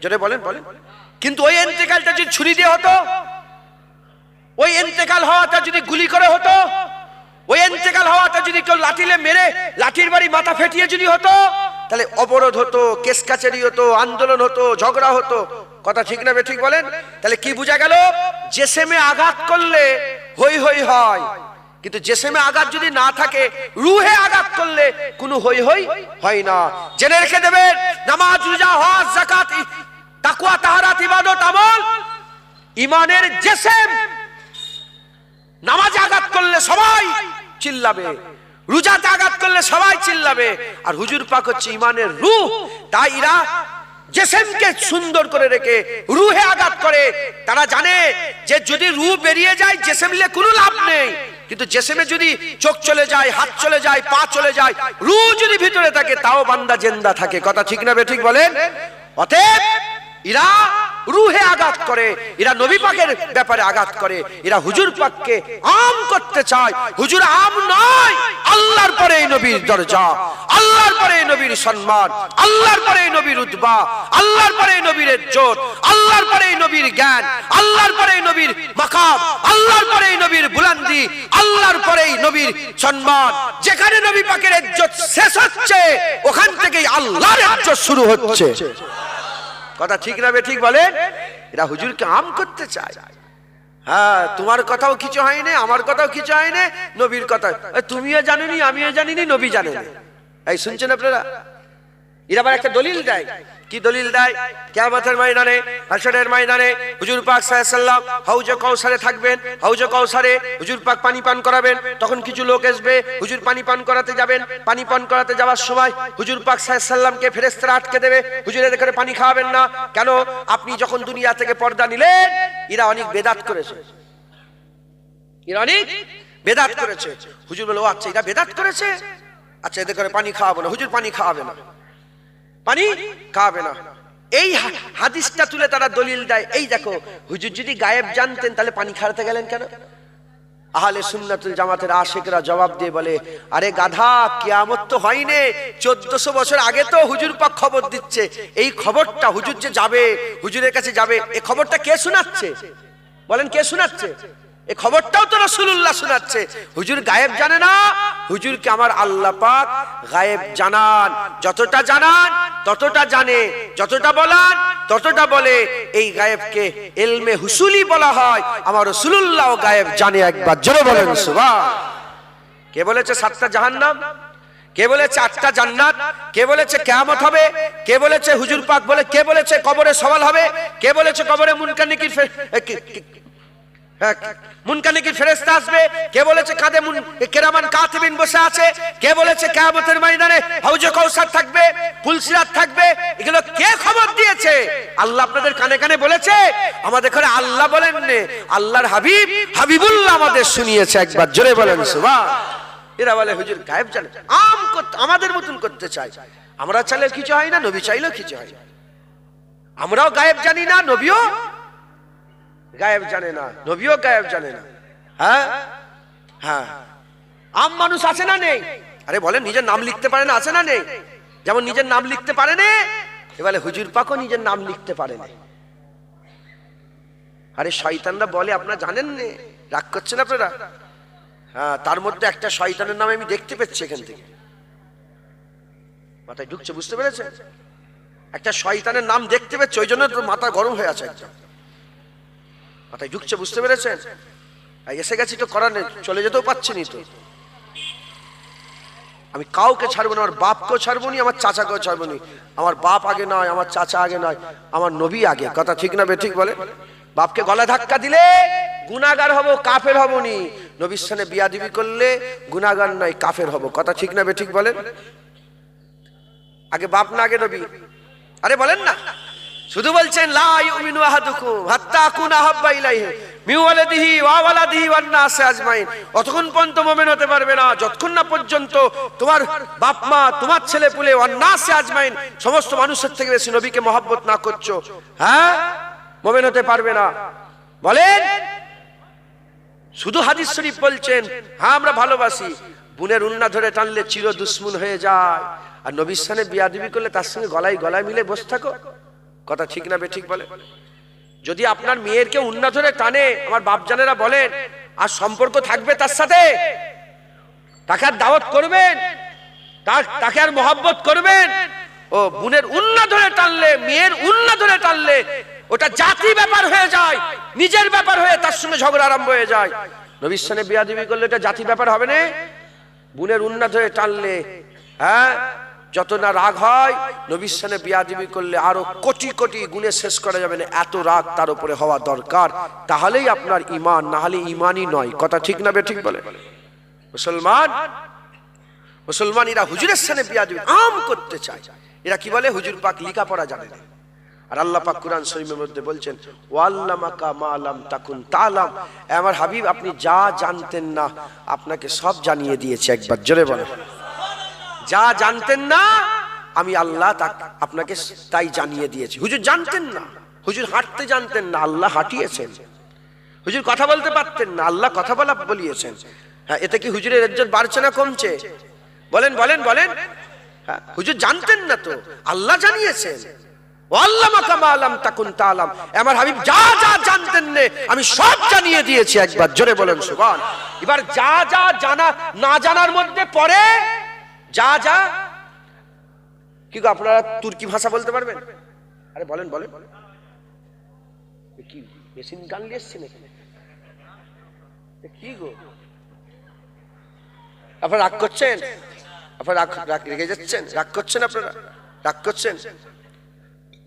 জোরে বলেন বলেন। কিন্তু ওই ইন্তেকালটা যদি ছুরি দিয়ে হতো, ওই ইন্তেকাল হওয়াটা যদি গুলি করে হতো, ওই ইন্তেকাল হওয়াটা যদি কেউ লাঠিলে মেরে লাঠির বাড়ি মাথা ফেটিয়ে যদি হতো, তাহলে অবরোধ হতো, কেস কাছারি হতো, আন্দোলন হতো, ঝগড়া হতো। কথা ঠিক না বেঠিক বলেন? তাহলে কি বোঝা গেল? জেসেমে আঘাত করলে হই হই হয়, কিন্তু জেসেমে আঘাত যদি না থাকে, রুহে আঘাত করলে কোনো হই হই হয় না। জেনে রেখে দেবেন, নামাজ, রোজা, হজ, যাকাত, তাকওয়া, তাহারাত, ইবাদত, আমল, ঈমানের জেসেম। নামাজে আঘাত করলে সবাই চিল্লাবে, রোজাতে আঘাত করলে সবাই চিল্লাবে। আর হুজুর পাক হচ্ছে ঈমানের রূহ। তাই এরা জেসেমকে সুন্দর করে রেখে রুহে আঘাত করে। তারা জানে যে যদি রূহ বেরিয়ে যায় জেসেমলে কোনো লাভ নেই, কিন্তু জেসেমে যদি চোখ চলে যায়, হাত চলে যায়, পা চলে যায়, রূহ যদি ভিতরে থাকে তাও বান্দা জিন্দা থাকে। কথা ঠিক না বেঠিক বলেন? অতএব এরা রুহে আঘাত করে, এরা নবী পাকের ব্যাপারে আঘাত করে, এরা হুজুর পাককে আম করতে চায়। হুজুর আম নয়, আল্লাহর পরে এই নবীর দরজা, আল্লাহর পরে এই নবীর সম্মান, আল্লাহর পরে এই নবীর রুতবা, আল্লাহর পরে এই নবীর ইজ্জত, আল্লাহর পরে এই নবীর জ্ঞান, আল্লাহর পরে এই নবীর মাকাম, আল্লাহর পরে এই নবীর বুলন্দি, আল্লাহর পরে এই নবীর সম্মান। যেখানে নবী পাকের ইজ্জত শেষ হচ্ছে, ওখান থেকেই আল্লাহর ইজ্জত শুরু হচ্ছে। কথা ঠিক না বেঠিক বলেন? এরা হুজুরকে আম করতে চায়। হ্যাঁ, তোমার কথাও কিছু হয়নি, আমার কথাও কিছু হয়নি, নবীর কথা তুমিও জানেনি, আমিও জানিনি, নবী জানেন। এই শুনছেন আপনারা? এরা আবার একটা দলিল দেয়। কি দলিল দেয়? কিয়ামতের ময়দানে, হাশরের ময়দানে হুজুর পাক সাল্লাল্লাহু আলাইহি ওয়াসাল্লাম হাউজে কাউসারে থাকবেন। হাউজে কাউসারে হুজুর পাক পানি পান করাবেন। তখন কিছু লোক আসবে, হুজুর পানি পান করাতে যাবেন। পানি পান করাতে যাওয়ার সময় হুজুর পাক সাল্লাল্লাহু আলাইহি ওয়াসাল্লামকে ফেরেশতারা আটকে দেবে, হুজুরের এখানে পানি খাওয়াবেন না। কেন? আপনি যখন দুনিয়া থেকে পর্দা নিলেন। এরা অনেক বেদাত করেছে, এরা অনেক বেদাত করেছে। হুজুর বলে, ও আচ্ছা, এরা বেদাত করেছে, আচ্ছা এদের করে পানি খাওয়াবো না। হুজুর পানি খাওয়াবে না, পানি খাওয়াবে না। এই হাদিসটা তুলে তারা দলিল দেয়, এই দেখো হুজুর যদি গায়েব জানতেন তাহলে পানি খাওয়াতে গেলেন কেন? আহলে সুন্নাতুল জামাতের আশিকরা জবাব দিয়ে বলে, আরে গাধা, কিয়ামত তো হয়নি, 1400 বছর আগে তো হুজুর পাক খবর দিচ্ছে। এই খবরটা হুজুর যে যাবে, হুজুরের কাছে যাবে, এই খবরটা কে শোনাচ্ছে? বলেন কে শোনাচ্ছে? এই খবরটাও তো রাসূলুল্লাহ শোনাচ্ছে। হুজুর গায়েব জানে না, হুজুরকে আমার আল্লাহ পাক গায়েব জানান। যতটা জানান ততটা জানে, যতটা বলান ততটা বলে। এই গায়েবকে ইলমে হুসুলি বলা হয়। আমার রাসূলুল্লাহ গায়েব জানে। একবার জোরে বলেন সুবহান। কে বলেছে 7টা জাহান্নাম? কে বলেছে 8টা জান্নাত? কে বলেছে কিয়ামত হবে? কে বলেছে হুজুর পাক বলে? কে বলেছে কবরে সওয়াল হবে? কে বলেছে কবরে মুনকার নাকির ফেরেশতা আসবে? কে বলেছে কাঁধে কিরামান কাতিবিন বসে আছে? কে বলেছে কিয়ামতের ময়দানে হাউজে কাউসার থাকবে, পুলসিরাত থাকবে? এগুলো কে খবর দিয়েছে? আল্লাহ আপনাদের কানে কানে বলেছে? আমাদের ঘরে আল্লাহ বলেননি, আল্লাহর হাবিব হাবিবুল্লাহ আমাদের শুনিয়েছে। একবার জোরে বলেন সুবহান। এরা বলে হুজুর গায়েব জানে, আমাদের মতন করতে চায়। আমরা চাইলে কিছু হয় না, নবী চাইলেও কিছু হয় না। আমরাও গায়েব জানি না, নবীও গায়েব জানে না, নবীও গায়েব জানে না। হ্যাঁ হ্যাঁ, আম মানুষ আছে না নেই? আরে বলেন নিজের নাম লিখতে পারে না, আছে না নেই? যেমন নিজের নাম লিখতে পারে না, এবারে হুজুর পাকও নিজের নাম লিখতে পারে না। আরে শয়তানরা বলে, আপনারা জানেন না, রাগ করছেন আপনারা? হ্যাঁ, তার মধ্যে একটা শয়তানের নাম আমি দেখতে পেয়েছি এখান থেকে, মাথায় ঢুকছে, বুঝতে পেরেছেন? একটা শয়তানের নাম দেখতে পেয়েছি, ওই জন্য তো মাথা গরম হয়ে আছে, একদম মাথায় ঢুকছে, বুঝতে পেরেছেন? এসে গেছি তো করার নেই, চলে যেতেও পাচ্ছি নি তো। আমি কাউকে ছাড়বো না, আমার বাপকেও ছাড়বো নি, আমার চাচাকেও ছাড়বো নি। আমার বাপ আগে নয়, আমার চাচা আগে নয়, আমার নবী আগে। কথা ঠিক না বেঠিক বলে? বাপকে গলা ধাক্কা দিলে গুনাহগার হব, কাফের হব নি। নবীর সাথে বিয়াদবি করলে গুনাহগার নয়, কাফের হব। কথা ঠিক না বেঠিক বলেন? আগে বাপ না আগে নবী? আরে বলেন না, শুধু বলছেন লা ইউমিনু আহাদুকুম হাত্তা আকুনা হাব্বা ইলাইহি মিন ওয়ালাদিহি ওয়া ওয়ালাদিহি ওয়ান নাস আজমাইন। অতক্ষণ পর্যন্ত মুমিন হতে পারবে না যতক্ষণ না পর্যন্ত তোমার বাপ মা, তোমার ছেলে পুলে, ওয়ান নাস আজমাইন, সমস্ত মানুষের থেকে বেশি নবীকে মহব্বত না করছো, হ্যাঁ, মুমিন হতে পারবে না। বলেন, শুধু হাদিস শরীফ বলছেন, হ্যাঁ আমরা ভালোবাসি, বুনের উন্না ধরে টানলে চির দুশ্মন হয়ে যায়। আর নবীর সাথে বিয়াদবি করলে তার সঙ্গে গলায় গলায় মিলে বসে থাকো। কথা ঠিক না বেঠিক বলে? যদি আপনার মেয়ের কেউ উন্না ধরে টানে, আমার বাপজানেরা বলেন, আর সম্পর্ক থাকবে তার সাথে, তাকে আর দাওয়াত করবেন, তাকে আর মহব্বত করবেন? ও বুনের উন্না ধরে টানলে, মেয়ের উন্না ধরে টানলে ওটা জাতি ব্যাপার হয়ে যায়, নিজের ব্যাপার হয়ে তার সঙ্গে ঝগড়া আরম্ভ হয়ে যায়। নবীর সাথে বিয়াদবি করলে এটা জাতি ব্যাপার হবে না? বুনের উন্না ধরে টানলে, হ্যাঁ, যত না রাগ হয়, নবীর সাথে বিয়াদবি করলে আরো কোটি কোটি গুণে শেষ করা যাবে না, এত রাগ তার উপরে হওয়া দরকার। তাহলেই আপনার ঈমান, না হলে ঈমানই নয়। কথা ঠিক না বেঠিক বলে? মুসলমান এরা হুজুরের সাথে বিয়াদবি আম করতে চায়। এরা কি বলে? হুজুর পাক লেখাপড়া জানে না। আর আল্লাহ পাক কুরআন শরীফের মধ্যে বলছেন, ওয়াল্লামাকা মা লাম তাকুন তালাম, আমার হাবিব আপনি যা জানতেন না আপনাকে সব জানিয়ে দিয়েছে। একবার জোরে বলেন, যা জানতেন না আমি আল্লাহ আপনাকে তাই জানিয়ে দিয়েছি। হুজুর জানতেন না, হুজুর হাঁটতে জানতেন না, আল্লাহ হাঁটিয়েছেন। হুজুর কথা বলতে পারতেন না, আল্লাহ কথা বলা বলিয়েছেন। হ্যাঁ, এতে কি হুজুরের ইজ্জত বাড়ছে না কমছে? বলেন বলেন বলেন। হ্যাঁ, হুজুর জানতেন না তো আল্লাহ জানিয়েছেন। ওয়াল্লামাকা মা লাম তাকুন তালাম, আমার হাবিব যা যা জানতেন না আমি সব জানিয়ে দিয়েছি। একবার জোরে বলেন সুবহান। এবার যা যা জানা না জানার মধ্যে পড়ে, যা যা, কি গো আপনারা তুর্কি ভাষা বলতে পারবেন? আরে বলেন বলেন। কি মেশিন গান নিয়ে এসছেন এখানে? কি গো আপনারা রাগ করছেন? আপনারা রেগে যাচ্ছেন? রাগ করছেন? আপনারা রাগ করছেন?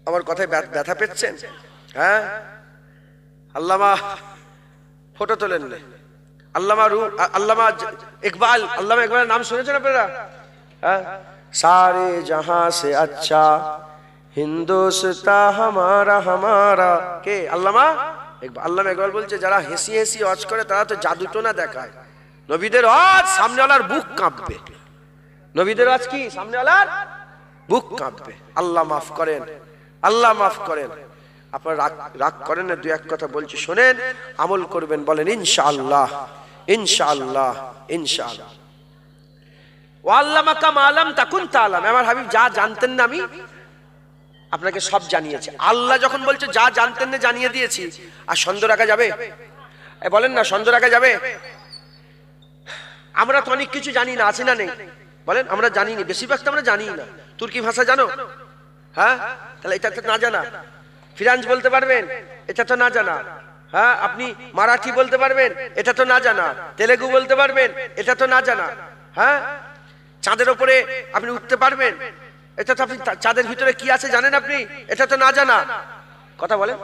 আমার কথায় ব্যথা পেচ্ছেন? হ্যাঁ, আল্লামা ফটো তোলেন না, আল্লামা ইকবালের নাম শুনেছেন আপনারা? হ্যাঁ, সারে জাহাঁ সে আচ্ছা হিন্দুস্তান হামারা হামারা। কে? আল্লামা ইকবাল বলছে, যারা হেসি হেসি ওয়াজ করে তারা তো জাদুটোনা দেখায়। নবীদের ওয়াজ সামনেওয়ালার বুক কাঁপবে। নবীদের ওয়াজ কি? সামনেওয়ালার বুক কাঁপবে। আল্লাহ মাফ করেন, আল্লাহ মাফ করেন। আপনারা রাগ করেন না, দু এক কথা বলছি শোনেন, আমল করবেন। বলেন ইনশাআল্লাহ, ইনশাআল্লাহ ইনশাআল্লাহ। ওয়াল্লামাকা মা লাম তাকুন তাআলাম, আমার হাবিব যা জানতেন না আমি আপনাকে সব জানিয়েছি। আল্লাহ যখন বলছে যা জানতেন না জানিয়ে দিয়েছি, আর সন্দেহ রাখা যাবে? বলেন না, সন্দেহ রাখা যাবে? আমরা তো অনেক কিছু জানি না, আছে না নেই? বলেন, আমরা জানি না, বেশিরভাগ তো আমরা জানি না। তুর্কি ভাষা জানো? হ্যাঁ, তাহলে এটা তো না জানা। ফ্রান্স বলতে পারবেন? এটা তো না জানা। হ্যাঁ, আপনি মারাঠি বলতে পারবেন? এটা তো না জানা। তেলেগু বলতে পারবেন? এটা তো না জানা। হ্যাঁ, চাঁদের উপরে আপনি উঠতে পারবেন? এটা তো আপনি চাঁদের ভিতরে কি আছে জানেন আপনি? এটা তো না জানা। কথা বলেন।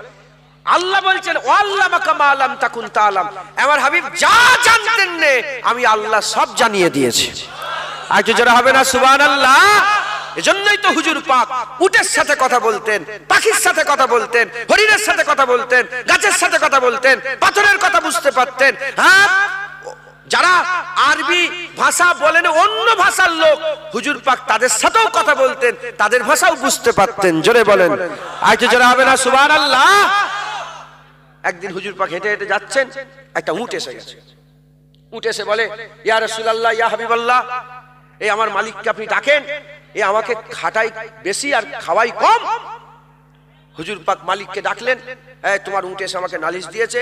আল্লাহ বলছেন ওয়াল্লামাকা মা লাম তাকুন তাআলাম, আমার হাবিব যা জানতেন না আমি আল্লাহ সব জানিয়ে দিয়েছি। আর কি জোরে হবে না সুবহানাল্লাহ? এজন্যই তো হুজুর পাক উটের সাথে কথা বলতেন, পাখির সাথে কথা বলতেন, হরিণের সাথে কথা বলতেন, গাছের সাথে কথা বলতেন, পাথরের কথা বুঝতে পারতেন। হ্যাঁ, যারা আরবি ভাষা বলেন, অন্য ভাষার লোক, হুজুর পাক তাদের সাথেও কথা বলতেন, তাদের ভাষাও বুঝতে পারতেন। জোরে বলেন, আর কি জোরে হবে না সুবহানাল্লাহ? একদিন হুজুর পাক হেঁটে হেঁটে যাচ্ছেন, একটা উট এসে গেছে। উট এসে বলে, ইয়া রাসূলুল্লাহ, ইয়া হাবিবাল্লাহ, এই আমার মালিককে আপনি ডাকেন, এ আমাকে খাটাই বেশি আর খাওয়াই কম। হুজুর পাক মালিককে ডাকলেন, তোমার উট এসে আমাকে নালিশ দিয়েছে,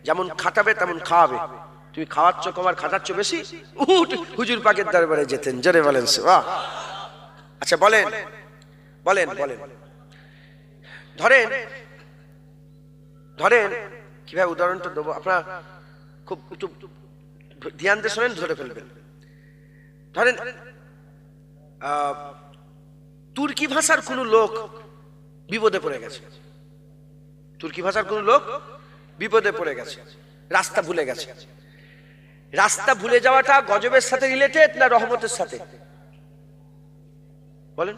যেমন খাটাবে তেমন খাওয়াবে, তুমি খাওয়াচ্ছ কম আর খাটাচ্ছ বেশি। উট হুজুর পাকের দরবারে যেতেন। জোরে বলেন সুবহান। আচ্ছা বলেন বলেন বলেন, ধরেন ধরেন কিভাবে উদাহরণটা দেবো, আপনারা খুব একটু ধ্যান দিয়ে শোনেন, ধরে ফেলবেন। ধরেন তুর্কি ভাষার কোন লোক বিপদে পড়ে গেছে, তুর্কি ভাষার কোন লোক বিপদে পড়ে গেছে, রাস্তা ভুলে গেছে। রাস্তা ভুলে যাওয়াটা গজবের সাথে রিলেটেড না রহমতের সাথে? বলেন।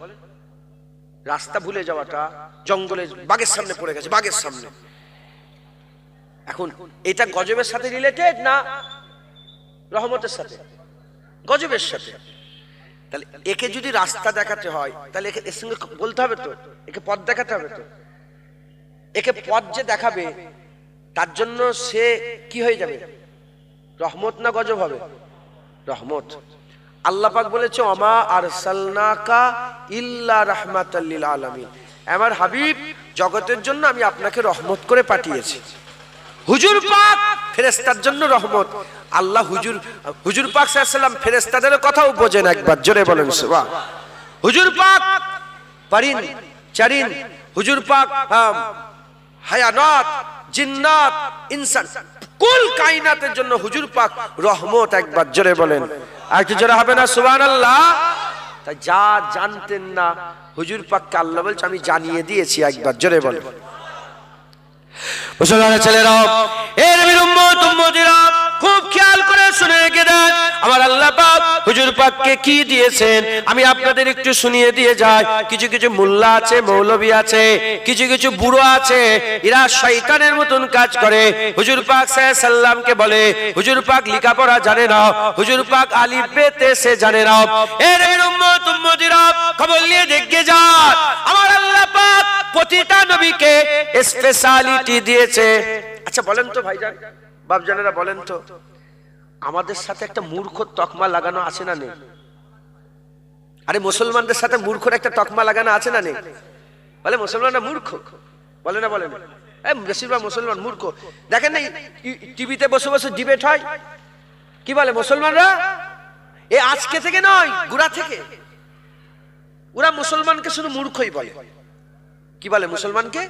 রাস্তা ভুলে যাওয়াটা জঙ্গলে বাঘের সামনে পড়ে গেছে, বাঘের সামনে, এখন এটা গজবের সাথে রিলেটেড না রহমতের সাথে? গজবের সাথে। তাহলে একে যদি রাস্তা দেখাতে হয়, তাহলে একে এর সঙ্গে বলতে হবে তো, একে পথ দেখাতে হবে তো। একে পথ যে দেখাবে, তার জন্য সে কি হয়ে যাবে? রহমত না গজব হবে? রহমত। আল্লাহ পাক বলেছে, ওমা আরসালনাকা ইল্লা রাহমাতাল লিল আলামিন, আমার হাবিব জগতের জন্য আমি আপনাকে রহমত করে পাঠিয়েছি। হুজুর পাক ফেরেশতার জন্য রহমত। আল্লাহ হুজুর পাক সাল্লাল্লাহু আলাইহি ওয়াসাল্লাম ফেরেশতাদের কথাও বোঝেন, একবার জোরে বলেন সুবহান। হুজুর পাক পারিন চারিন, হুজুর পাক হায়ানাত, জিন্নাত, ইনসান, কুল কায়নাতের জন্য হুজুর পাক রহমত, একবার জোরে বলেন। আর কি জোরে হবে না সুবহানাল্লাহ? তাই যা জানতেন না হুজুর পাককে আল্লাহ বলছে আমি জানিয়ে দিয়েছি, একবার জোরে বলেন। মুসলমানের ছেলেরা, এ নবীর উম্মত উম্মতিরা, খুব খেয়াল করে শুনে রেখে দেন, আমার আল্লাহ পাক হুজুর পাককে কি দিয়েছেন আমি আপনাদের একটু শুনিয়ে দিয়ে যাই। কিছু কিছু মোল্লা আছে, মৌলভী আছে, কিছু কিছু বুড়ো আছে, এরা শয়তানের মতন কাজ করে। হুজুর পাক সাল্লাল্লাহু আলাইহি সাল্লামকে বলে, হুজুর পাক লেখাপড়া জানে না, হুজুর পাক আলিফ বে তে সে জানে না। এ নবীর উম্মত উম্মতিরা, খবর নিয়ে দেখে যান, আমার আল্লাহ পাক প্রতিটা নবীকে স্পেশালিটি দিয়েছে। আচ্ছা বলেন তো ভাইজান, বাপজানেরা বলেন তো, আমাদের সাথে একটা মূর্খ তকমা লাগানো আছে না নেই? আরে মুসলমানদের সাথে মূর্খর একটা তকমা লাগানো আছে না নেই? বলে মুসলমানরা মূর্খ, বলে না? বলে না? বেশিরভাগ মুসলমান মূর্খ। দেখেন না টিভিতে বসে বসে ডিবেট হয়, কি বলে মুসলমানরা? এ আজকে থেকে নয়, গোড়া থেকে ওরা মুসলমানকে শুধু মূর্খই বলে। কি বলে? মুসলমানকে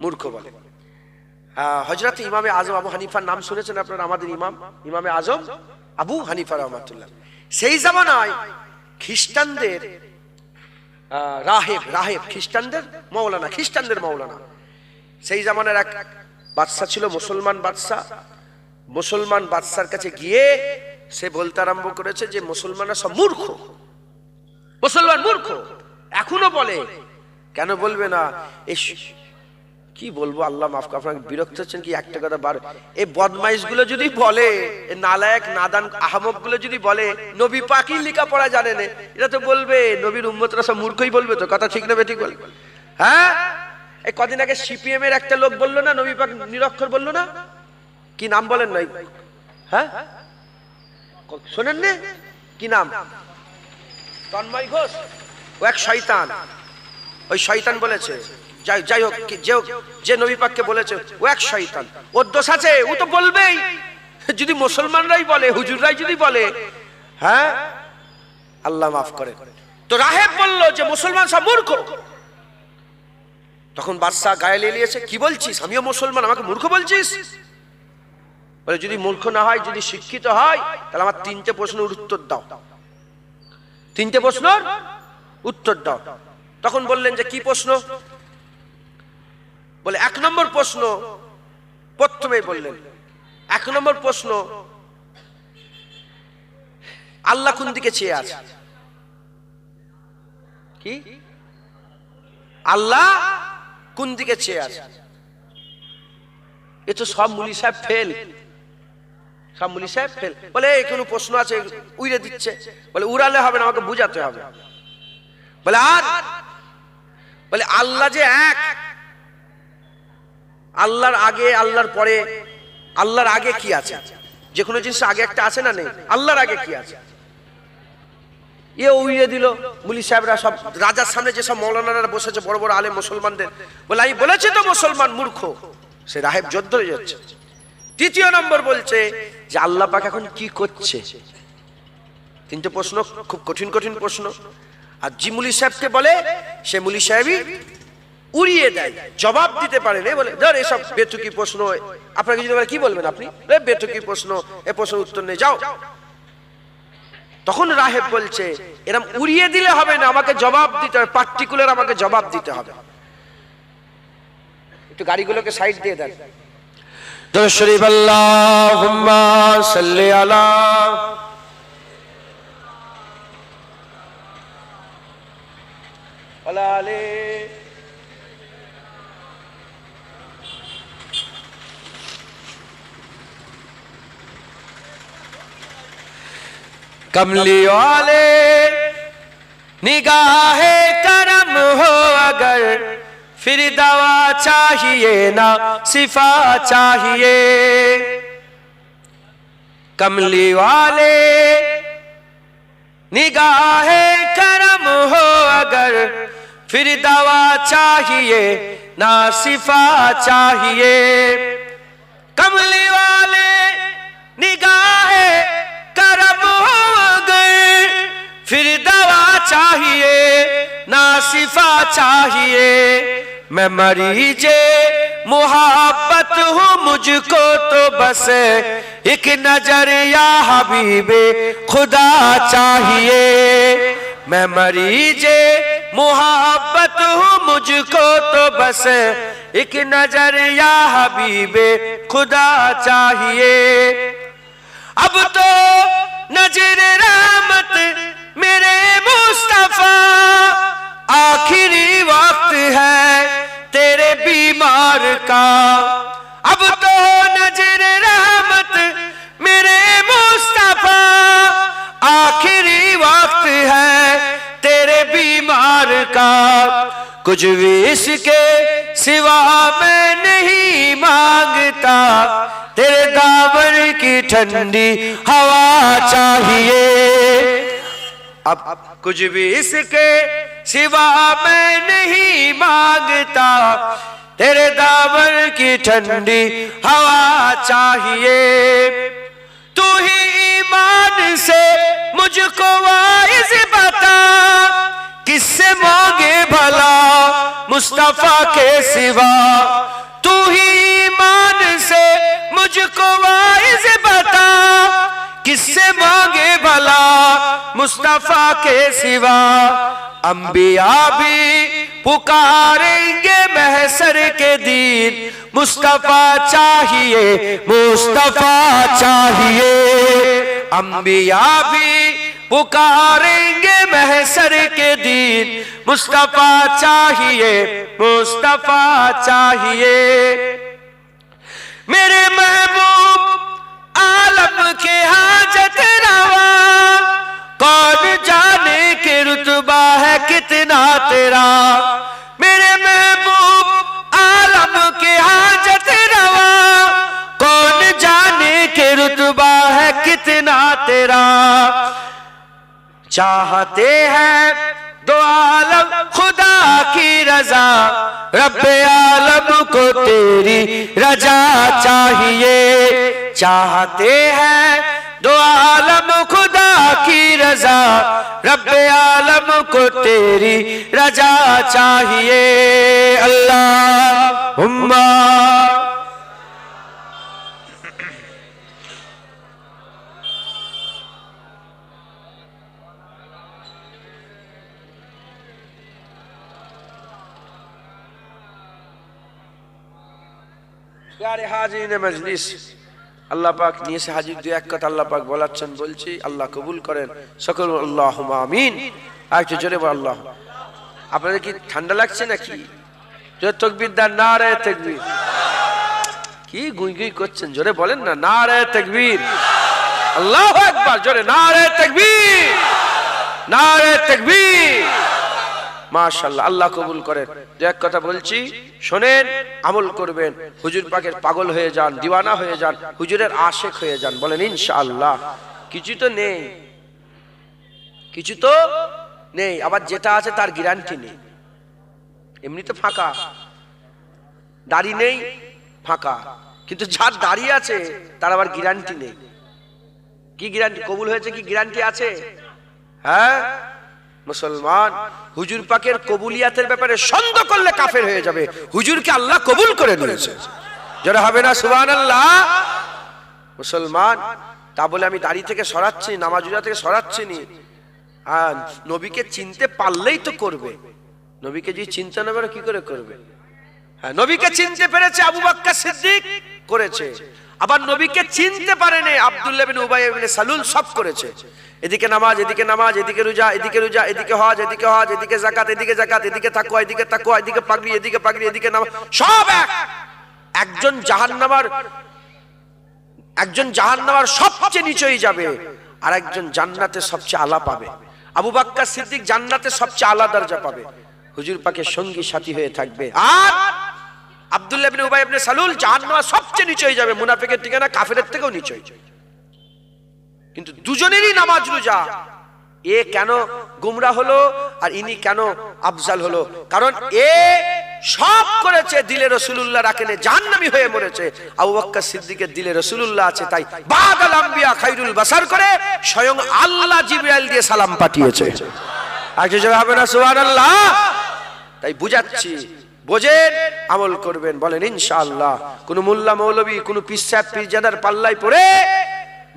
মূর্খ বলে। হযরত ইমামে আজম আবু হানিফার নাম শুনেছেন আপনারা? আমাদের ইমামে আজম আবু হানিফা রাহমাতুল্লাহ। সেই জামানায় খ্রিস্টানদের রাহেব খ্রিস্টানদের মৌলানা, সেই জামানার এক বাদশা ছিল, মুসলমান বাদশা। মুসলমান বাদশার কাছে গিয়ে সে বলতে আরম্ভ করেছে যে মুসলমানরা সব মূর্খ, মুসলমান মূর্খ। এখনো বলে, কেন বলবে না? কি বলবো, আল্লাহ মাফ করুন, আপনাকে বিরক্ত হচ্ছেন কি? একটা কথা বার, এই বদমাইশ গুলো যদি বলে, নালায়েক নাদান আহমক গুলো যদি বলে নবী পাকই লেখাপড়া জানে না, এটা তো বলবে নবীর উম্মতরা সব মূর্খই বলবে তো। কথা ঠিক না বেঠিক বলবে? হ্যাঁ, এই কদিন আগে সিপিএম এর একটা লোক বললো না নবী পাক নিরক্ষর বললো না? কি নাম বলেন? নাই হ্যাঁ শোনেন নে, কি নাম? তন্ময় ঘোষ। ও এক শয়তান, ওই শয়তান বলেছে। যাই হোক, যে নবী পাককে বলেছে ও এক শয়তান। ওর দোষ আছে, ও তো বলবেই। যদি মুসলমানরাই বলে, হুজুররাই যদি বলে, হ্যাঁ আল্লাহ মাফ করে। তো রাহেব বলল যে মুসলমান সব মূর্খ। তখন বাদশা গায়ে লেলিয়েছে, কি বলছিস? আমিও মুসলমান, আমাকে মূর্খ বলছিস? বলে যদি মূর্খ না হয়, যদি শিক্ষিত হয়, তাহলে আমার 3টে প্রশ্নের উত্তর দাও। 3টে প্রশ্নের উত্তর দাও। তখন বললেন যে কি প্রশ্ন? বলে 1 নম্বর প্রশ্ন, প্রথমেই বললেন 1 নম্বর প্রশ্ন, আল্লাহ কোন দিকে চেয়ে আছে? কি? আল্লাহ কোন দিকে চেয়ে আছে? এ তো সব মুলি সাহেব ফেল, সব মুলি সাহেব ফেল। বলে এই কোনো প্রশ্ন আছে, উড়ে দিচ্ছে। বলে উড়ালে হবে না, আমাকে বুঝাতে হবে। বলে আর বলে আল্লাহ যে এক, আল্লাহর আগে আল্লাহর পরে, আল্লাহর আগে কি আছে? যে কোনো জিনিস আগে একটা আছে না নেই? আল্লাহর আগে কি আছে? এ উড়িয়ে দিল মুলি সাহেবরা, সব রাজার সামনে যে সব মৌলানারা বসেছে, বড় বড় আলেম মুসলমানদের। বলে আমি বলেছি তো মুসলমান মূর্খ। সে রাহেব জোর ধরে যাচ্ছে। 3য় নম্বর বলছে যে আল্লাহ পাক এখন কি করছে? 3টে প্রশ্ন, খুব কঠিন কঠিন প্রশ্ন। আর জি মুলি সাহেবকে বলে, সে মুলি সাহেবই উড়িয়ে দেয়, জবাব দিতে পারে না। বলে ধর এসব বেতুকি প্রশ্ন, আপনাকে যদি বলে কি বলবেন আপনি? বেতুকি প্রশ্ন, এ প্রশ্নের উত্তর নেই, যাও। তখন রাহেব বলছে এরকম উড়িয়ে দিলে হবে না, আমাকে জবাব দিতে হবে, পার্টিকুলার আমাকে জবাব দিতে হবে। একটু গাড়িগুলোকে সাইড দিয়ে দেন। দরুদ শরীফ আল্লাহুম্মা সাল্লি আলা আলে। कमली वाले निगाहे करम हो अगर, फिर दवा चाहिए ना सिफा चाहिए। कमली वाले निगाहे करम हो अगर, फिर दवा चाहिए ना सिफा चाहिए। कमली वाले निगाहे करम हो अगर, फिर दवा चाहिए ना सिफा चाहिए। मैं मरीजे मोहब्बत हूँ, मुझको तो बस एक नजर या हबीबे खुदा चाहिए। मैं मरीजे मोहब्बत हूँ, मुझको तो बस एक नजर या हबीबे खुदा चाहिए। अब तो नजर रहमत मेरे मुस्तफा, आखिरी वक्त है तेरे बीमार का। अब तो नजर रहमत मेरे मुस्तफा, आखिरी वक्त है तेरे बीमार का। कुछ भी इसके सिवा मैं नहीं मांगता, तेरे दामन की ठंडी हवा चाहिए। अब कुछ भी इसके सिवा मैं नहीं मांगता, तेरे दामन की ठंडी हवा चाहिए। तू ही ईमान से मुझको वाइज बता, किससे मांगे भला मुस्तफा के सिवा। तू ही ईमान से मुझको वाइज बता, किससे मांगे भला मुस्तफा के सिवा। अंबिया भी पुकारेंगे महशर के दिन, मुस्तफा चाहिए, मुस्तफा चाहिए। अंबिया भी पुकारेंगे महशर के दिन, मुस्तफा चाहिए, मुस्तफा चाहिए। मेरे महबूब आलम के हाजत रवा, कौन जाने के रुतबा है कितना तेरा। मेरे महबूब आलम के हाजत रवा, कौन जाने के रुतबा तेरा चाहते हैं दो आलम खुदा की रजा रब्बे आलम को तेरी रजा चाहिए चाहते हैं दो आलम खुदा की रजा रब्बे आलम को तेरी रजा चाहिए अल्लाहुम्मा प्यारे हाजिरीन मजलिस আল্লাহ পাক নিয়ে এসে হাজির দুই এক কথা আল্লাহ পাক বলাচ্ছেন বলছি আল্লাহ কবুল করেন সকল আল্লাহুম্মা আমিন আর একটু জোরে বল আল্লাহ আপনাদের কি ঠান্ডা লাগছে নাকি জোরে তাকবীর দেন নারে তাকবীর কি গুই গুই করছেন জোরে বলেন না নারে তাকবীর আল্লাহু আকবার জোরে নারে তাকবীর নারে তাকবীর মাশাআল্লাহ আল্লাহ কবুল করেন যে এক কথা বলছি শুনেন আমল করবেন হুজুর পাকের পাগল হয়ে যান দিওয়ানা হয়ে যান হুজুরের আশিক হয়ে যান বলেন ইনশাআল্লাহ কিছু তো নেই আবার যেটা আছে তার গ্যারান্টি নেই এমনি তো ফাঁকা দাড়ি নেই ফাঁকা কিন্তু যার দাড়ি আছে তার আবার গ্যারান্টি নেই কি গ্যারান্টি কবুল হয়েছে কি গ্যারান্টি আছে হ্যাঁ মুসলমান হুজুর পাকের কবুলিয়াতের ব্যাপারে সন্দেহ করলে কাফের হয়ে যাবে হুজুরকে আল্লাহ কবুল করে নিয়েছে যারা হবে না সুবহানাল্লাহ মুসলমান তা বলে আমি দাড়ি থেকে সরাচ্ছি নামাজ রোজা থেকে সরাচ্ছি নি হ্যাঁ নবীকে চিনতে পারলেই তো করবে নবীকে যদি চিনতে না পারে কি করে করবে হ্যাঁ নবীকে চিনতে পেরেছে আবু বকর সিদ্দিক করেছে আবার নবীকে চিনতে পারেনি আব্দুল্লাহ বিন উবাই ইবনে সালুল সব করেছে এদিকে নামাজ এদিকে রোজা এদিকে হজ এদিকে যাকাত এদিকে তাকওয়া এদিকে পাগড়ি এদিকে নামাজ সব একজন জাহান্নামার সবচেয়ে নিচেই যাবে আর একজন জান্নাতে সবচেয়ে আলা পাবে আবু বকর সিদ্দিক জান্নাতে সবচেয়ে আলা দরজা পাবে হুজুর পাকের সঙ্গী সাথী হয়ে থাকবে আর আব্দুল্লাহ ইবনে উবাই ইবনে সালুল জাহান্নামের সবচেয়ে নিচেই যাবে মুনাফিকের ঠিকানা কাফেরের থেকেও নিচেই কিন্তু দুজনেরই নামাজ রোজা এ কেন গুমরা হলো আর ইনি কেন আফজাল হলো কারণ এ সব করেছে দিলে রাসূলুল্লাহ রাখেনে জাহান্নামী হয়ে মরেছে আবু বকর সিদ্দিকের দিলে রাসূলুল্লাহ আছে তাই বাদাল আম্বিয়া খায়রুল বাশার করে স্বয়ং আল্লাহ জিবরাইল দিয়ে সালাম পাঠিয়েছে আজকে যাবে হবে না সুবহানাল্লাহ তাই বুঝাচ্ছি বোঝেন আমল করবেন বলেন ইনশাআল্লাহ কোন মোল্লা মৌলবী কোন পীর সাহেব পীরজাদার পাল্লায় পড়ে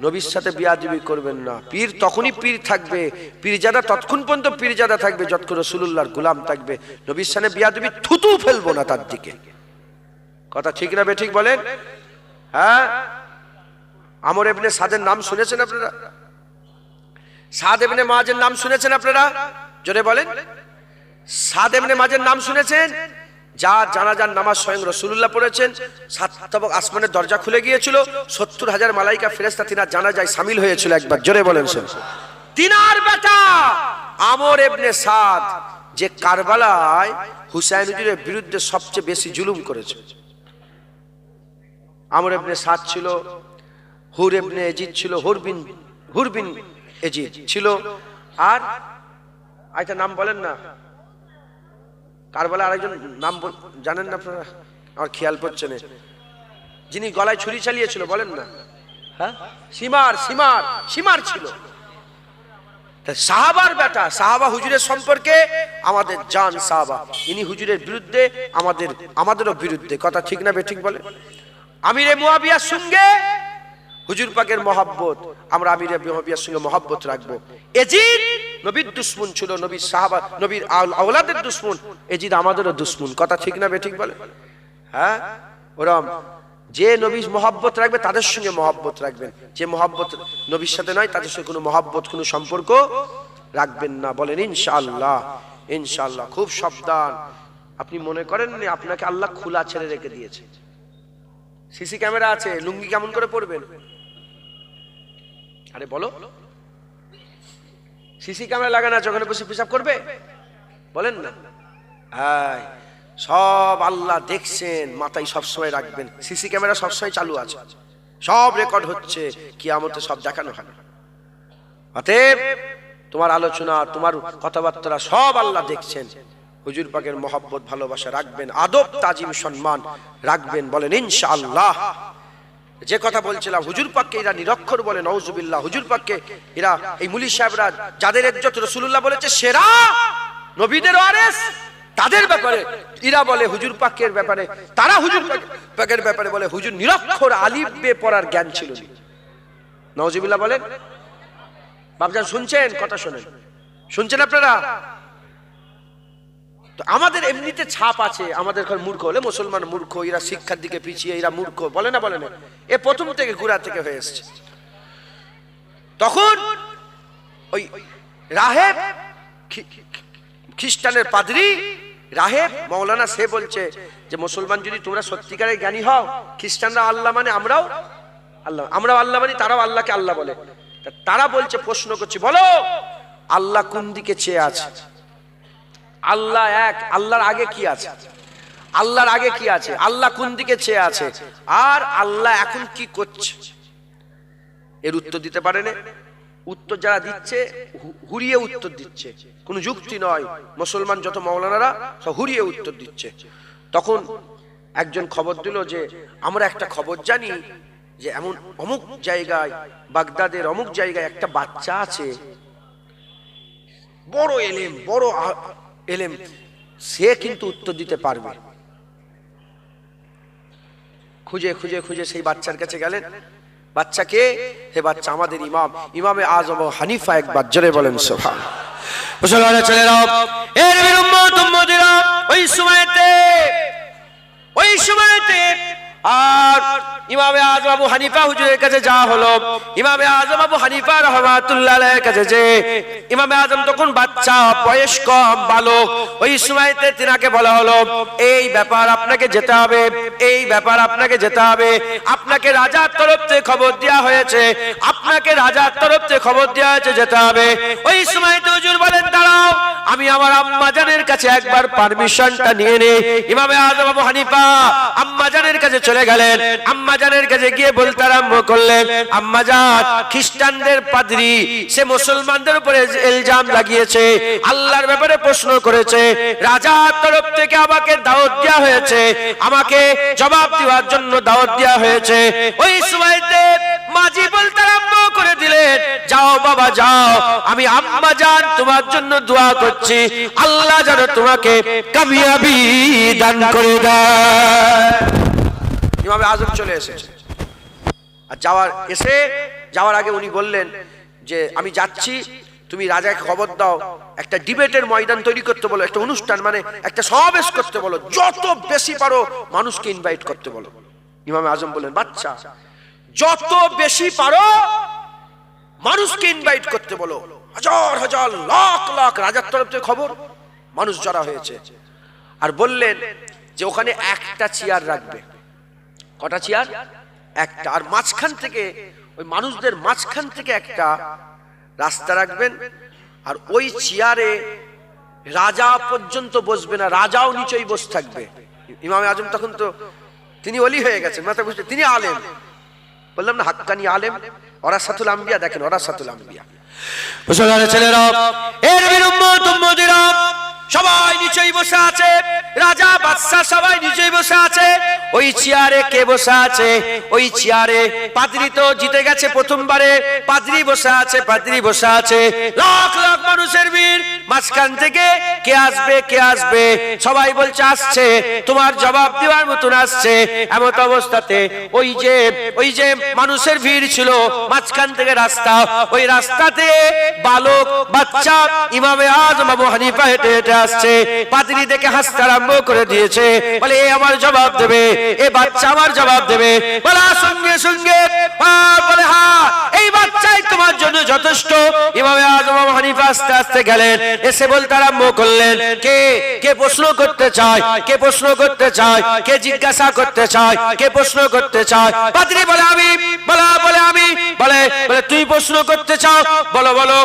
নবীর সাথে বিয়াদবি করবেন না পীর তখনই পীর থাকবে পীরজাদা ততক্ষণ পর্যন্ত পীরজাদা থাকবে যতক্ষণ রাসূলুল্লাহর গোলাম থাকবে নবীর সাথে বিয়াদবি থুতু ফেলবো না তার দিকে কথা ঠিক না বেঠিক বলেন হ্যাঁ আমর ইবনে সাদের নাম শুনেছেন আপনারা সাদ ইবনে মুআজের নাম শুনেছেন আপনারা জোরে বলেন সাদ ইবনে মুআজের নাম শুনেছেন যার জানাজার নামাজ স্বয়ং রাসূলুল্লাহ পড়েছেন সাত তবক আসমানের দরজা খুলে গিয়েছিল ৭০,০০০ মালাইকা ফেরেশতা তিনার জানাজায় শামিল হয়েছিল একবার জোরে বলেন তিনার বেটা আমর ইবনে সাদ যে কারবালায় হুসাইন হুজুরের বিরুদ্ধে সবচেয়ে বেশি জুলুম করেছে আমর ইবনে সাদ ছিল হুর ইবনে ইয়াজিদ ছিল হুর বিন ইয়াজিদ ছিল আর আইটা নাম বলেন না কারবালা আরেকজন নাম জানেন না আপনারা আমার খেয়াল পড়ছে না যিনি গলায় ছুরি চালিয়েছিল বলেন না হ্যাঁ সীমার ছিল সাহাবার বেটা সাহাবা হুজুরের সম্পর্কে আমাদের জান সাহাবা ইনি হুজুরের বিরুদ্ধে আমাদেরও বিরুদ্ধে কথা ঠিক না বেঠিক বলে আমিরে মুয়াবিয়ার সঙ্গে হুজুর পাকের মহব্বত আমরা আমিরে মুয়াবিয়ার সঙ্গে মহব্বত রাখবো ইয়াজিদ নবীর দুশমন ছিল নবীর সাহাবা নবীর আওলাদের দুশমন ইয়াজিদ আমাদেরও দুশমন কথা ঠিক না বেঠিক বলে হ্যাঁ ওরম যে নবীর মহব্বত রাখবে তাদের সঙ্গে মহব্বত রাখবেন যে মহব্বত নবীর সাথে নয় তাদের সঙ্গে কোনো মহব্বত কোনো সম্পর্ক রাখবেন না বলেন ইনশাআল্লাহ খুব সাবধান আপনি মনে করেন না আপনাকে আল্লাহ খোলা ছেড়ে রেখে দিয়েছে সিসি ক্যামেরা আছে লুঙ্গি কেমন করে পরবেন আরে বলো সিসি ক্যামেরা লাগানো আছে ওখানে বসে পেশাব করবে বলেন না হ্যাঁ সব আল্লাহ দেখছেন মাথায় সবসময় রাখবেন সিসি ক্যামেরা সবসময় চালু আছে সব রেকর্ড হচ্ছে কিয়ামতে সব দেখানো হবে অতএব তোমার আলোচনা, তোমার কথাবার্তা সব আল্লাহ দেখছেন। হুজুর পাকের মহব্বত ভালোবাসা রাখবেন, আদব তাজিম সম্মান রাখবেন, বলেন ইনশাআল্লাহ। যে কথা বলছিলাম, হুজুর পাককে এরা নিরক্ষর বলে, নাউজুবিল্লাহ। হুজুর পাককে এরা, এই মুলি সাহেবরা যাদের ইজ্জত রাসূলুল্লাহ বলেছে সেরা নবীদের ওয়ারিস, তাদের ব্যাপারে এরা বলে হুজুর পাকের ব্যাপারে, তারা হুজুর পাকের ব্যাপারে বলে হুজুর নিরক্ষর, আলিফ বে পড়ার জ্ঞান ছিল না। নাউজুবিল্লাহ বলেন। বাপজান শুনছেন? কথা শোনেন, শুনছেন আপনারা? তো আমাদের এমনিতে ছাপ আছে, আমাদের ঘর মূর্খ হলে মুসলমান মূর্খ, এরা শিক্ষার দিকে পিছিয়ে, এরা মূর্খ বলে না, বলে না, এ প্রথম থেকে গোড়া থেকে হয়ে এসছে। তখন ওই রাহেব, খ্রিস্টানের পাদ্রী রাহেব মৌলানা, সে বলছে যে মুসলমান যদি তোমরা সত্যিকারের জ্ঞানী হও, খ্রিস্টানরা আল্লাহ মানে আমরাও আল্লাহ, আমরাও আল্লাহ মানি, তারাও আল্লাহকে আল্লাহ বলে। তারা বলছে, প্রশ্ন করছি, বলো আল্লাহ কোন দিকে চেয়ে আছে? আল্লাহ এক, আল্লাহর আগে কি আছে? আল্লাহর আগে কি আছে? আল্লাহ কোন দিকে চেয়ে আছে? আর আল্লাহ এখন কি করছে? এর উত্তর দিতে পারে না। উত্তর যারা দিচ্ছে হুরিয়ে উত্তর দিচ্ছে, কোনো যুক্তি নয়। মুসলমান যত মাওলানারা সব হুরিয়ে উত্তর দিচ্ছে। তখন একজন খবর দিল যে আমরা একটা খবর জানি যে এমন অমুক জায়গায়, বাগদাদের অমুক জায়গায় একটা বাচ্চা আছে, বড় এলেম, বড় এলেম, সে কিন্তু উত্তর দিতে পারবে। খুঁজে খুঁজে খুঁজে সেই বাচ্চার কাছে গেলেন। বাচ্চাকে, হে বাচ্চা আমাদের ইমাম, ইমামে আজম হানিফা, একবার জোরে বলেন সুবহানাল্লাহ। মুসলমানের ছেলেরা, এর উম্মত উম্মতিরা, ওই সময়তে আর ইমামে আজম আবু হানিফা হুজুরের কাছে যা হলো, ইমামে আজম আবু হানিফা রাহমাতুল্লাহ আলাইহির কাছে যে ইমামে আজম তখন বাচ্চা, বয়স্ক বালক, ওই সময়তে তিনাকে বলা হলো, এই ব্যাপার আপনাকে যেতে হবে, এই ব্যাপার আপনাকে যেতে হবে, আপনাকে রাজার তরফ থেকে খবর দেওয়া হয়েছে, আপনাকে রাজার তরফ থেকে খবর দেওয়া হয়েছে, যেতে হবে। ওই সময়তে হুজুর বলেন, দাঁড়াও, আমি আমার আম্মা জানের কাছে একবার পারমিশনটা নিয়ে নেই। ইমামে আজম আবু হানিফা আম্মা জানের কাছে চলে গেলেন। আম্মা জানের কাছে গিয়ে বলতে আরম্ভ করলেন, আম্মা জান, খ্রিস্টানদের পাদ্রী সে মুসলমানদের উপরে ইলজাম লাগিয়েছে, আল্লাহর ব্যাপারে প্রশ্ন করেছে, রাজার তরফ থেকে আমাকে দাওয়াত দেওয়া হয়েছে, আমাকে জবাব দেওয়ার জন্য দাওয়াত দেওয়া হয়েছে। ওই সময়তে মাঝি বলতে আরম্ভ করে দিলেন, যাও বাবা যাও, আমি আম্মা জান তোমার জন্য দোয়া করছি, আল্লাহ যেন তোমাকে কামিয়াবি দান করে দেয়। ইমামে আজম চলে এসেছে, আর যাওয়ার আগে উনি বললেন যে আমি যাচ্ছি, তুমি রাজাকে খবর দাও, একটা ডিবেটের ময়দান তৈরি করতে বলো, একটা অনুষ্ঠান মানে একটা সমাবেশ করতে বলো, যত বেশি পারো মানুষকে ইনভাইট করতে বলো। ইমামে আজম বললেন, বাচ্চা, যত বেশি পারো মানুষকে ইনভাইট করতে বলো, হাজার হাজার লাখ লাখ রাজার তরফ থেকে খবর, মানুষ জড়া হয়েছে। আর বললেন যে ওখানে একটা চেয়ার রাখবে। কটা চেয়ার? একটা। আর মাঝখান থেকে, ওই মানুষদের মাঝখান থেকে একটা রাস্তা রাখবেন, আর ওই চেয়ারে রাজা পর্যন্ত বসবে না, রাজাও নিচেই বসে থাকবে। ইমামে আজম তখন তো তিনি ওলি হয়ে গেছেন, মাথা বুঝতে, তিনি আলেম, বললাম না হাক্কানি আলেম, ওরাসাতুল আম্বিয়া, দেখেন ওরাসাতুল আম্বিয়া। মুসলমানের ছেলেরা, এর উম্মত উম্মতিরা সবাই নিচেই বসে আছে, রাজা বাদশা সবাই নিচেই বসে আছে। ওই চেয়ারে কে বসে আছে? ওই চেয়ারে পাদ্রী তো জিতে গেছে প্রথমবারে, পাদ্রী বসে আছে, পাদ্রী বসে আছে, লাখ লাখ মানুষের ভিড়, মাঝখান থেকে কে আসবে, কে আসবে, সবাই বলছে আসছে, তোমার জবাব দেওয়ার মতন আসছে। এমন অবস্থাতে ওই যে মানুষের ভিড় ছিল, মাঝখান থেকে রাস্তা, ওই রাস্তাতে বালক বাচ্চা ইমামে আজম আবু হানিফা হেঁটে হেঁটে আসছে। পাদ্রী দেখে হাসতে আরম্ভ করে দিয়েছে, বলে এ আমার জবাব দেবে, এ বাচ্চা আমার জবাব দেবে। বলা সঙ্গে সঙ্গে বলে, হ্যাঁ এই বাচ্চাই তোমার জন্য যথেষ্ট। ইমামে আজম আবু হানিফা আস্তে আস্তে গেলেন, এসে বলতে আরম্ভ করলেন, কে প্রশ্ন করতে চায়, কে প্রশ্ন করতে চায়, কে জিজ্ঞাসা করতে চায়, কে প্রশ্ন করতে চায়? পাদ্রী বলে আমি, বলে আমি, বলে তুই প্রশ্ন করতে চাও, বলো বলো।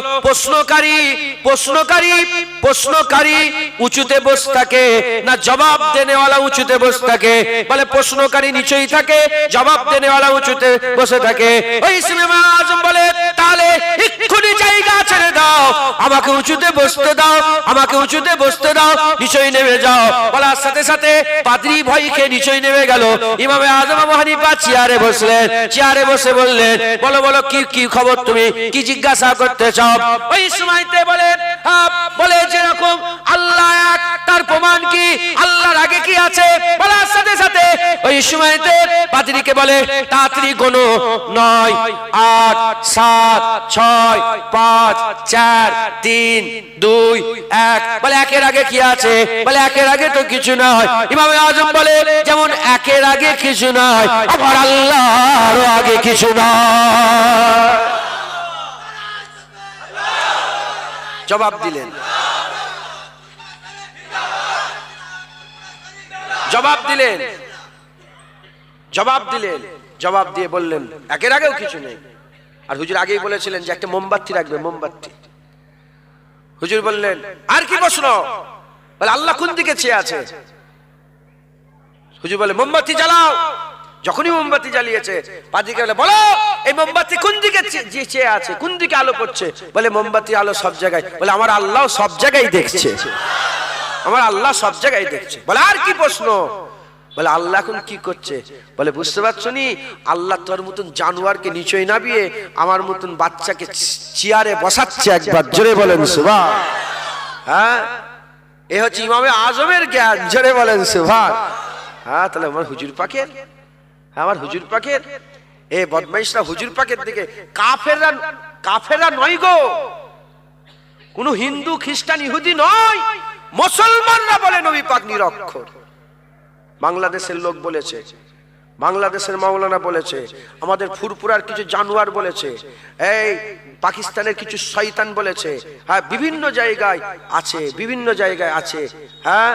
প্রশ্নকারী উঁচুতে বসে থাকে না জবাব দেনেওয়ালা উঁচুতে বসে থাকে? বলে প্রশ্নকারী নিচেই থাকে, জবাব দেনেওয়ালা উঁচুতে বসে থাকে। ওই ইমামে আজম বলে, তার বলে এক্ষুনি জায়গা ছেড়ে দাও, আমাকে উঁচুতে বসতে দাও, আমাকে উঁচুতে বসতে দাও, নিচে নেমে যাও। বলার সাথে সাথে পাদ্রী ভয় খেয়ে নিচে নেমে গেল। ইমামে আজম আবু হানিফা চেয়ারে বসলেন, চেয়ারে বসে বললেন, বলো বলো কি কি খবর, তুমি কি জিজ্ঞাসা করতে চাও? ওই সময়তে বলে যেরকম আল্লাহ এক, তার প্রমাণ কি, আল্লাহর আগে কি আছে? বলার সাথে সাথে ওই সময়তে পাদ্রীকে বলে তাড়াতাড়ি গোনো, 9 8 7 6 5 4 3 2 1। বলে একের আগে কি আছে? বলে একের আগে তো কিছু নয়। ইমামে আজম বলে যেমন একের আগে কিছু নয়, আমার আল্লাহর আগে কিছু নয়। জবাব দিলেন, জবাব দিলেন, জবাব দিলেন। জবাব দিয়ে বললেন একের আগেও কিছু নেই। আর হুজুর আগেই বলেছিলেন যে একটা মোমবাতি রাখবে, মোমবাতি। হুজুর বললেন আর কি প্রশ্ন? বলে আল্লাহ কোন দিকে চেয়ে আছে? হুজুর বলে মোমবাতি জ্বালাও। যখনই মোমবাতি জ্বালিয়েছে পাদ্রীকে বলে বলো এই মোমবাতি কোন দিকে চেয়ে আছে, কোন দিকে আলো পড়ছে? বলে মোমবাতি আলো সব জায়গায়। বলে আমার আল্লাহ সব জায়গায় দেখছে, আমার আল্লাহ সব জায়গায় দেখছে। বলে আর কি প্রশ্ন? বলে আল্লাহ এখন কি করছে? বলে বুঝতে পারছো নি, আল্লাহ তোর মতন জানোয়ারকে নিচেই নামিয়ে আমার মতন বাচ্চাকে চেয়ারে বসাচ্ছে। একবার জোরে বলেন সুবহান। হ্যাঁ, এ হচ্ছে ইমামে আজমের জ্ঞান। জোরে বলেন সুবহান। হ্যাঁ, তাহলে আমার হুজুর পাকের, আমার হুজুর পাকের এ বদমাইশরা হুজুর পাকের দিকে, কাফেররা নয় গো, কোন হিন্দু খ্রিস্টান ইহুদি নয়, মুসলমানরা বলে নবী পাক নিরক্ষর। বাংলাদেশের লোক বলেছে, বাংলাদেশের মাওলানা বলেছে, আমাদের ফুরফুরার কিছু জানোয়ার বলেছে, এই পাকিস্তানের কিছু শয়তান বলেছে। হ্যাঁ, বিভিন্ন জায়গায় আছে, বিভিন্ন জায়গায় আছে। হ্যাঁ,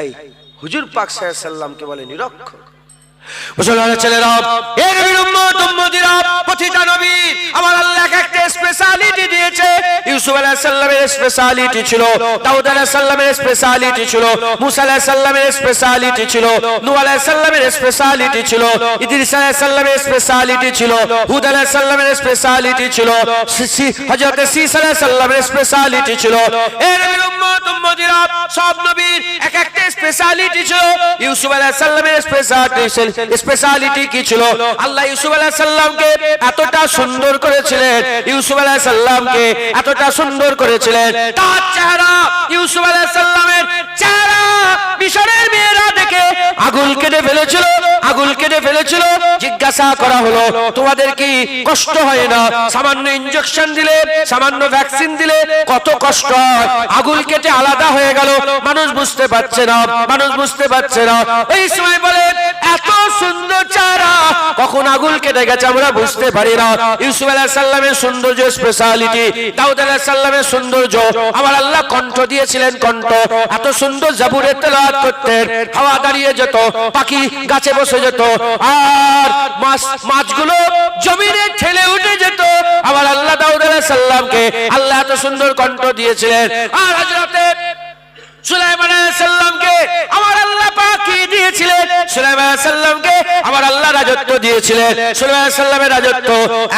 এই হুজুর পাক সাল্লাল্লাহু আলাইহি সাল্লামকে বলে নিরক্ষর। মুসলমানের ছেলেরা, এই নবীর উম্মত উম্মতিরা, প্রতিটা নবী আমার আল্লাহ একটা স্পেশালিটি দিয়েছে। ইউসুফ আলাইহিস সালামের স্পেশালিটি ছিল, দাউদ আলাইহিস সালামের স্পেশালিটি ছিল, মুসা আলাইহিস সালামের স্পেশালিটি ছিল, নূহ আলাইহিস সালামের স্পেশালিটি ছিল, ইদ্রিস আলাইহিস সালামের স্পেশালিটি ছিল, হুদ আলাইহিস সালামের স্পেশালিটি ছিল, হযরত ঈসা আলাইহিস সালামের স্পেশালিটি ছিল। এই নবীর উম্মত উম্মতিরা সব নবীর এক একটা স্পেশালিটি ছিল। ইউসুফ আলাইহিস সালামের স্পেশালিটি কি ছিল? আল্লাহ ইউসুফ আলাইহিস সালামকে এতটা সুন্দর করেছিলেন, ইউসুফ আলাইহিস সালামকে এতটা সুন্দর করেছিলেন, তার চেহারা, ইউসুফ আলাইহিস সালামের চেহারা মিশরের মেয়েরা দেখে আগুল কেটে ফেলেছিল, আগুল কেটে ফেলেছিল। জিজ্ঞাসা করা হলো তোমাদের কি কষ্ট হয় না? সামান্য ইনজেকশন দিলে, সামান্য ভ্যাকসিন দিলে কত কষ্ট হয়, আগুল কেটে আলাদা হয়ে গেল, মানুষ বুঝতে পারছে না, মানুষ বুঝতে পারছে না। এই সময় বলে এত সুন্দর চেহারা কখন আগুল কেটে গেছে আমরা বুঝতে পারি না। ইউসুফ আলাইহিস সালামের সৌন্দর্য স্পেশালিটি, দাউদ আলাইহিস সালামের সৌন্দর্য, আমার আল্লাহ কণ্ঠ দিয়েছিলেন, কণ্ঠ এত সুন্দর জাবুরের তেলাওয়াত করতেন, হাওয়া দাঁড়িয়ে যেত, পাখি গাছে বসে যেত, আর মাছগুলো জমিনে ঠেলে উঠে যেত। আমার আল্লাহ দাউদ আলাইহিস সালামকে আল্লাহ এত সুন্দর কণ্ঠ দিয়েছিলেন। আর হযরতে সুলাইমান আলাইহিস সালামকে আমার আল্লাহ পাক কি দিয়েছিলেন? সুলাইমান আলাইহিস সালামকে আমার আল্লাহ রাজত্ব দিয়েছিলেন। সুলাইমান আলাইহিস সালামের রাজত্ব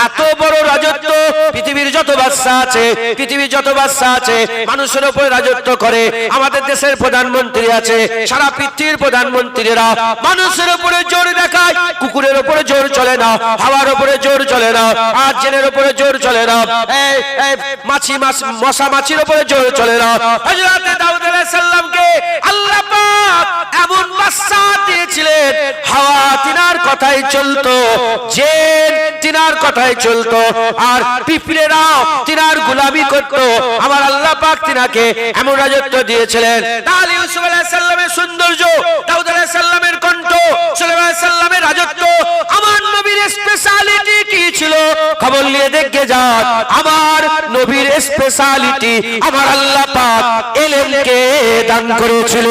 এত বড় রাজত্ব, পৃথিবীর যত বাদশা আছে, পৃথিবীর যত বাদশা আছে মানুষের উপরে রাজত্ব করে। আমাদের দেশের প্রধানমন্ত্রী আছে, সারা পৃথিবীর প্রধানমন্ত্রীরা মানুষের উপরে জোর দেখায়, কুকুরের উপরে জোর চলে না, হাওয়ার উপরে জোর চলে না, আর জেনের উপরে জোর চলে না, এই মশা মাছির উপরে জোর চলে না। হযরত দাউদ আলাইহিস সালামকে আল্লাহ পাক এমন বাদশা দিয়েছিলেন, হাওয়া তিনার কথাই চলতো, জেন তিনার কথাই চলতো, আর পিঁপড়েরা তিনার গোলামি করতো। আমার আল্লাহ পাক তিনাকে এমন রাজত্ব দিয়েছিলেন। তাহলে ইউসুফ আলাইহিস সালামের সৌন্দর্য, দাউদ আলাইহিস সালামের কণ্ঠ, সুলাইমান আলাইহিস সালামের রাজত্ব, আমার নবীর স্পেশালিটি কি ছিল? খবর নিয়ে দেখে যান, আমার নবীর স্পেশালিটি আমার আল্লাহ পাক ইলমকে দান করেছিল।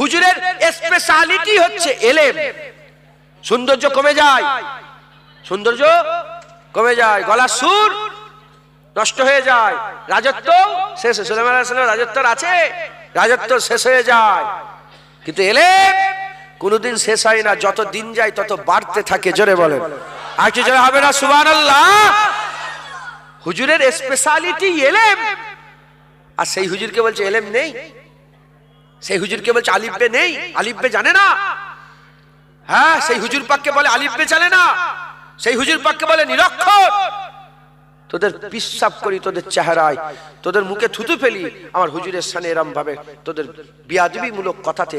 হুজুরের স্পেশালিটি হচ্ছে ইলম। সৌন্দর্য কমে যায়, সৌন্দর্য কমে যায়, গলার সুর নষ্ট হয়ে যায়, রাজত্ব শেষ। সুলাইমান আলাইহিস সালামের রাজত্ব আছে, রাজত্ব শেষ হয়ে যায়, কিন্তু ইলম কোনোদিন শেষ হয় না, যত দিন যায় তত বাড়তে থাকে। জোরে বলেন। আর কি যারা হবে না সুবহানাল্লাহ। হুজুরের স্পেশালিটি এলেম, আর সেই হুজুরকে বলছে এলেম নেই, সেই হুজুরকে বলছে আলিফ বে নেই, আলিফ বে জানে না। হ্যাঁ, সেই হুজুর পাককে বলে আলিফ বে জানে না, সেই হুজুর পাককে বলে নিরক্ষর। তোদের পিসাব করি তোদের চেহারায়, তোদের মুখে থুতু ফেলি আমার হুজুরের সামনে এরম ভাবে তোদের বিয়াদবি মূলক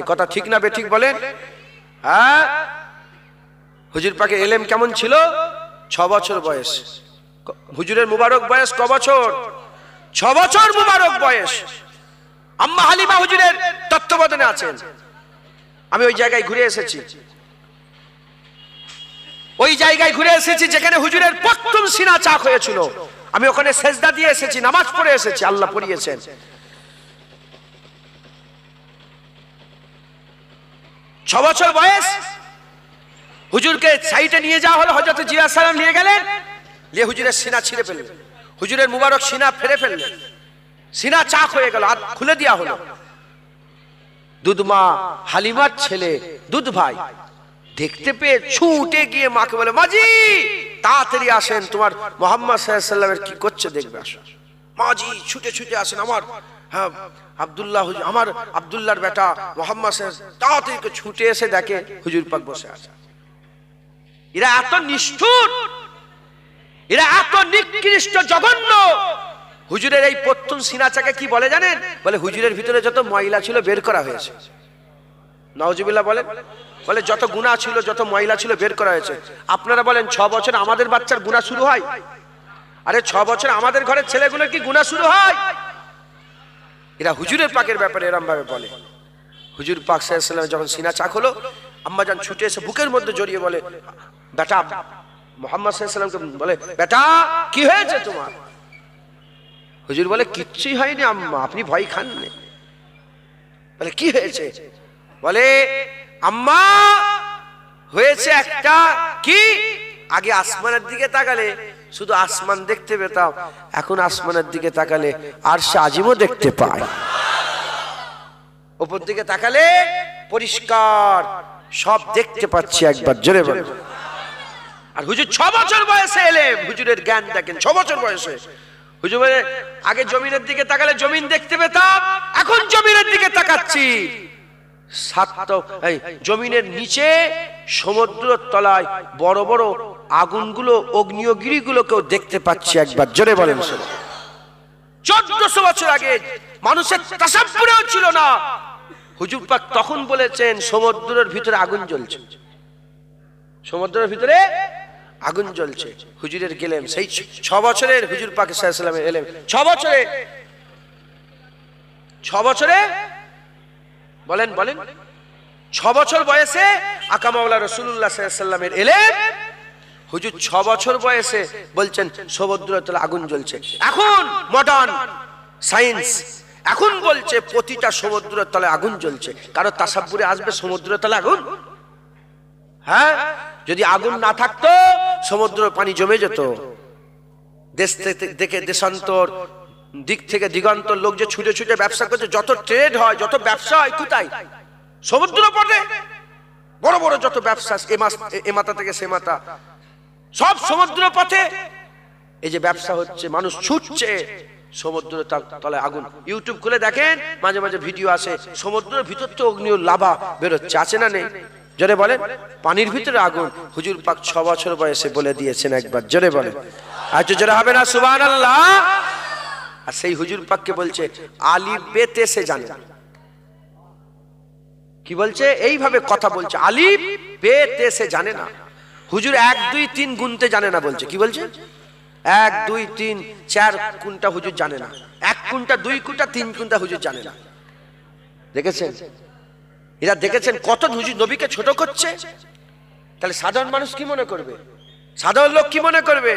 কথা ঠিক না বে ঠিক বলেন? হ্যাঁ, হুজুর পাকের এলেম কেমন ছিল? 6 বছর বয়স। হুজুরের মুবারক বয়স ক বছর? 6 বছর মুবারক বয়স। আম্মা হালিমা হুজুরের তত্ত্বাবধানে আছেন। আমি ওই জায়গায় ঘুরে এসেছি, ওই জায়গায় ঘুরে এসেছি যেখানে হুজুরের প্রথম সিনা চাক হয়েছিল। আমি ওখানে সেজদা দিয়ে এসেছি, নামাজ পড়ে এসেছি, আল্লাহ পড়িয়েছেন। 6 বছর বয়স। হুজুরকে সাইডে নিয়ে যাওয়া হলো, হযরত জিয়া সালাম নিয়ে গেলেন, নিয়ে হুজুরের সিনা ছিঁড়ে ফেললেন, হুজুরের মুবারক সিনা ফেরে ফেললেন, সিনা চাক হয়ে গেল, হাত খুলে দেওয়া হলো। দুধমা হালিমার ছেলে দুধ ভাই দেখতে পেয়ে ছুটে গিয়ে মাকে বলে, মাজি তাড়াতাড়ি আসেন, তোমার মুহাম্মদ সাল্লাল্লাহু আলাইহি ওয়াসাল্লামের কি করছে দেখবে আসো। মাজি ছুটে ছুটে আসেন, আমার হ্যাঁ আব্দুল্লাহ, আমার আব্দুল্লাহর বেটা মুহাম্মদ সাল্লাল্লাহু তাড়াতাড়ি ছুটে এসে দেখে হুজুর পাক বসে আছে। এরা এত নিষ্ঠুর, এরা এত নিকৃষ্ট জঘন্য। হুজুরের এই প্রথম সিনাচাকে কি বলে জানেন? বলে হুজুরের ভিতরে যত ময়লা ছিল বের করা হয়েছে। নাউজুবিল্লাহ বলেন। বলে যত গুনাহ ছিল, যত ময়লা ছিল বের করা হয়েছে। আপনারা বলেন 6 বছর আমাদের বাচ্চার গুনাহ শুরু হয়? আরে 6 বছর আমাদের ঘরের ছেলেগুলোর কি গুনাহ শুরু হয়? এরা হুজুরের পাকের ব্যাপারে এরম ভাবে বলে। হুজুর পাক সাল্লাল্লাহু আলাইহি ওয়াসাল্লাম যখন সিনা চাক হলো, আম্মাজান ছুটে এসে বুকের মধ্যে জড়িয়ে বলে, বেটা মুহাম্মদ সাল্লাল্লাহু আলাইহি ওয়াসাল্লামকে বলে, বেটা কি হয়েছে তোমার? হুজুর বলে, কিচ্ছুই হয়নি আম্মা, আপনি ভয় খান না। বলে কি হয়েছে? বলে আম্মা হয়েছে একটা কি, আগে আসমানের দিকে তাকালে শুধু আসমান দেখতে পেতাম, এখন আসমানের দিকে তাকালে আরশে আজিমও দেখতে পাই। উপর দিকে তাকালে পরিষ্কার সব দেখতে পাচ্ছি, একবার জোরে বলে। আর হুজুর 6 বছর বয়সে এলেম, হুজুরের জ্ঞান দেখেন 6 বছর বয়সে। হুজুর বলে আগে জমিনের দিকে তাকালে জমিন দেখতে পেতাম, এখন জমিনের দিকে তাকাচ্ছি। জমিনের নিচে সমুদ্রের তলায় বড় বড় আগুনগুলো, অগ্নিয়গিরিগুলোকেও দেখতে পাচ্ছি, একবার জোরে বলেন। 1400 বছর আগে মানুষের তাসাব্বুরেও ছিল না। হুজুর পাক তখন বলেছেন সমুদ্রের ভিতরে আগুন জ্বলছে, সমুদ্রের ভিতরে আগুন জ্বলছে। হুজুরের গেলেম সেই 6 বছরের হুজুর পাক সাল্লাল্লাহু আলাইহি ওয়াসাল্লামের এলেম 6 বছরে বলেন 6 বছর বয়সে আকা মাওলা রাসূলুল্লাহ সাল্লাল্লাহু আলাইহি ওয়াসাল্লামের এলেম। হুজুর 6 বছর বয়সে বলছেন সমুদ্রের তলায় আগুন জ্বলছে। এখন মডার্ন সায়েন্স এখন বলছে প্রতিটা সমুদ্রের তলায় আগুন জ্বলছে। কারো তাসাব্বুরে আসবে সমুদ্রের তলায় আগুন? হ্যাঁ, যদি আগুন না থাকতো সমুদ্রের পানি জমে যেত। দেশ থেকে দেশান্তর, দিক থেকে দিগন্তর লোক যে ছুটে ছুটে ব্যবসা করছে, যত ট্রেড হয়, যত ব্যবসা হয় কোথায়? সমুদ্র পড়ে। বড় বড় যত ব্যবসা এ মাথা থেকে সে মাথা সব সমুদ্র পথে। এই যে ব্যবসা হচ্ছে, মানুষ ছুটছে সমুদ্রের তলায় আগুন। ইউটিউব খুলে দেখেন, মাঝে মাঝে ভিডিও আসে, সমুদ্রের ভিতর তো অগ্নি লাভা বেরোচ্ছে, আছে না নেই? জোরে বলেন। পানির ভিতরে আগুন। হুজুর পাক 6 বছর বয়সে বলে দিয়েছেন, একবার জোরে বলেন। আর জোরে হবে না সুবহানাল্লাহ? আর সেই হুজুর পাককে বলছে আলিফ বে তে সে জানে। কি বলছে? এইভাবে কথা বলছে, আলিফ বে তে সে জানে না। হুজুর 1 2 3 গুনতে জানে না বলছে। কি বলছে? 1 2 3 4 কোনটা হুজুর জানে না। 1 কোনটা, 2 কোনটা, 3 কোনটা হুজুর জানে না। দেখেছেন? এরা দেখেছেন কত হুজুর নবীকে ছোট করছে। তাহলে সাধারণ মানুষ কি মনে করবে? সাধারণ লোক কি মনে করবে?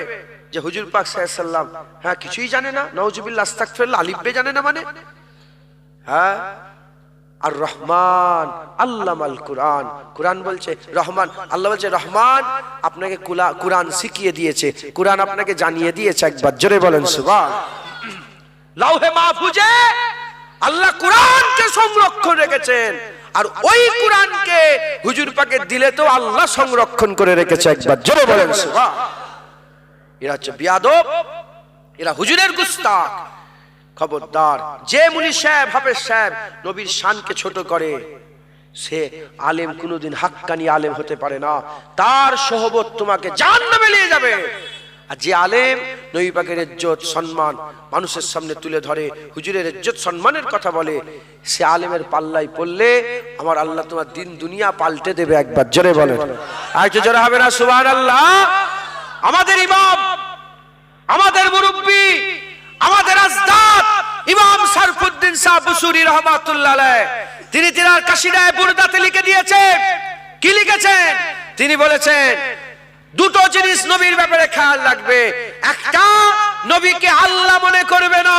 যে হুজুর পাক সাল্লাল্লাহু আলাইহি ওয়াসাল্লাম হ্যাঁ কিছুই জানে না, নাউজুবিল্লাহ আস্তাগফিরুল্লাহ, আলিফ বে জানে না মানে? হ্যাঁ, আর রহমান আল্লামাল কুরআন। কুরআন বলছে রহমান, আল্লাহ বলছে রহমান আপনাকে কুরআন শিখিয়ে দিয়েছে, কুরআন আপনাকে জানিয়ে দিয়েছে, একবার জোরে বলেন সুবহান। লাউহে মাহফুজে আল্লাহ কুরআনকে সংরক্ষণ রেখেছেন। আর ওই কোরআনকে হুজুর পাকে দিলে তো আল্লাহ সংরক্ষণ করে রেখেছে। একবার জোরে বলেন সুবহান। এরা হচ্ছে বিয়াদব, এরা হুজুরের গুস্তাখ। খবরদার, যে মুনি সাহেব হাফেজ সাহেব নবীর শানকে ছোট করে, সে আলেম কোনোদিন হাক্কানি আলেম হতে পারে না। তার সোহবত তোমাকে জাহান্নামে নিয়ে যাবে। আর যে আলেম নবী পাকের ইজ্জত সম্মান মানুষের সামনে তুলে ধরে, হুজুরের ইজ্জত সম্মানের কথা বলে, সে আলেমের পাল্লাই পড়লে আমার আল্লাহ তোমার দিন দুনিয়া পাল্টে দেবে। একবার জোরে বলেন, আর একটু জোরে হবে না সুবহানাল্লাহ। আমাদের ইমাম, আমাদের মুরব্বী, আমাদের আজদাদ ইমাম শরফুদ্দিন শাহ বুসুরি রহমাতুল্লাহ আলাইহি, তিনি তিনার কাসিদায়ে বুরদাতে লিখে দিয়েছেন। কি লিখেছেন? তিনি বলেছেন দুটো জিনিস নবীর ব্যাপারে খেয়াল রাখবে। একটা, নবীকে আল্লাহ মনে করবে না,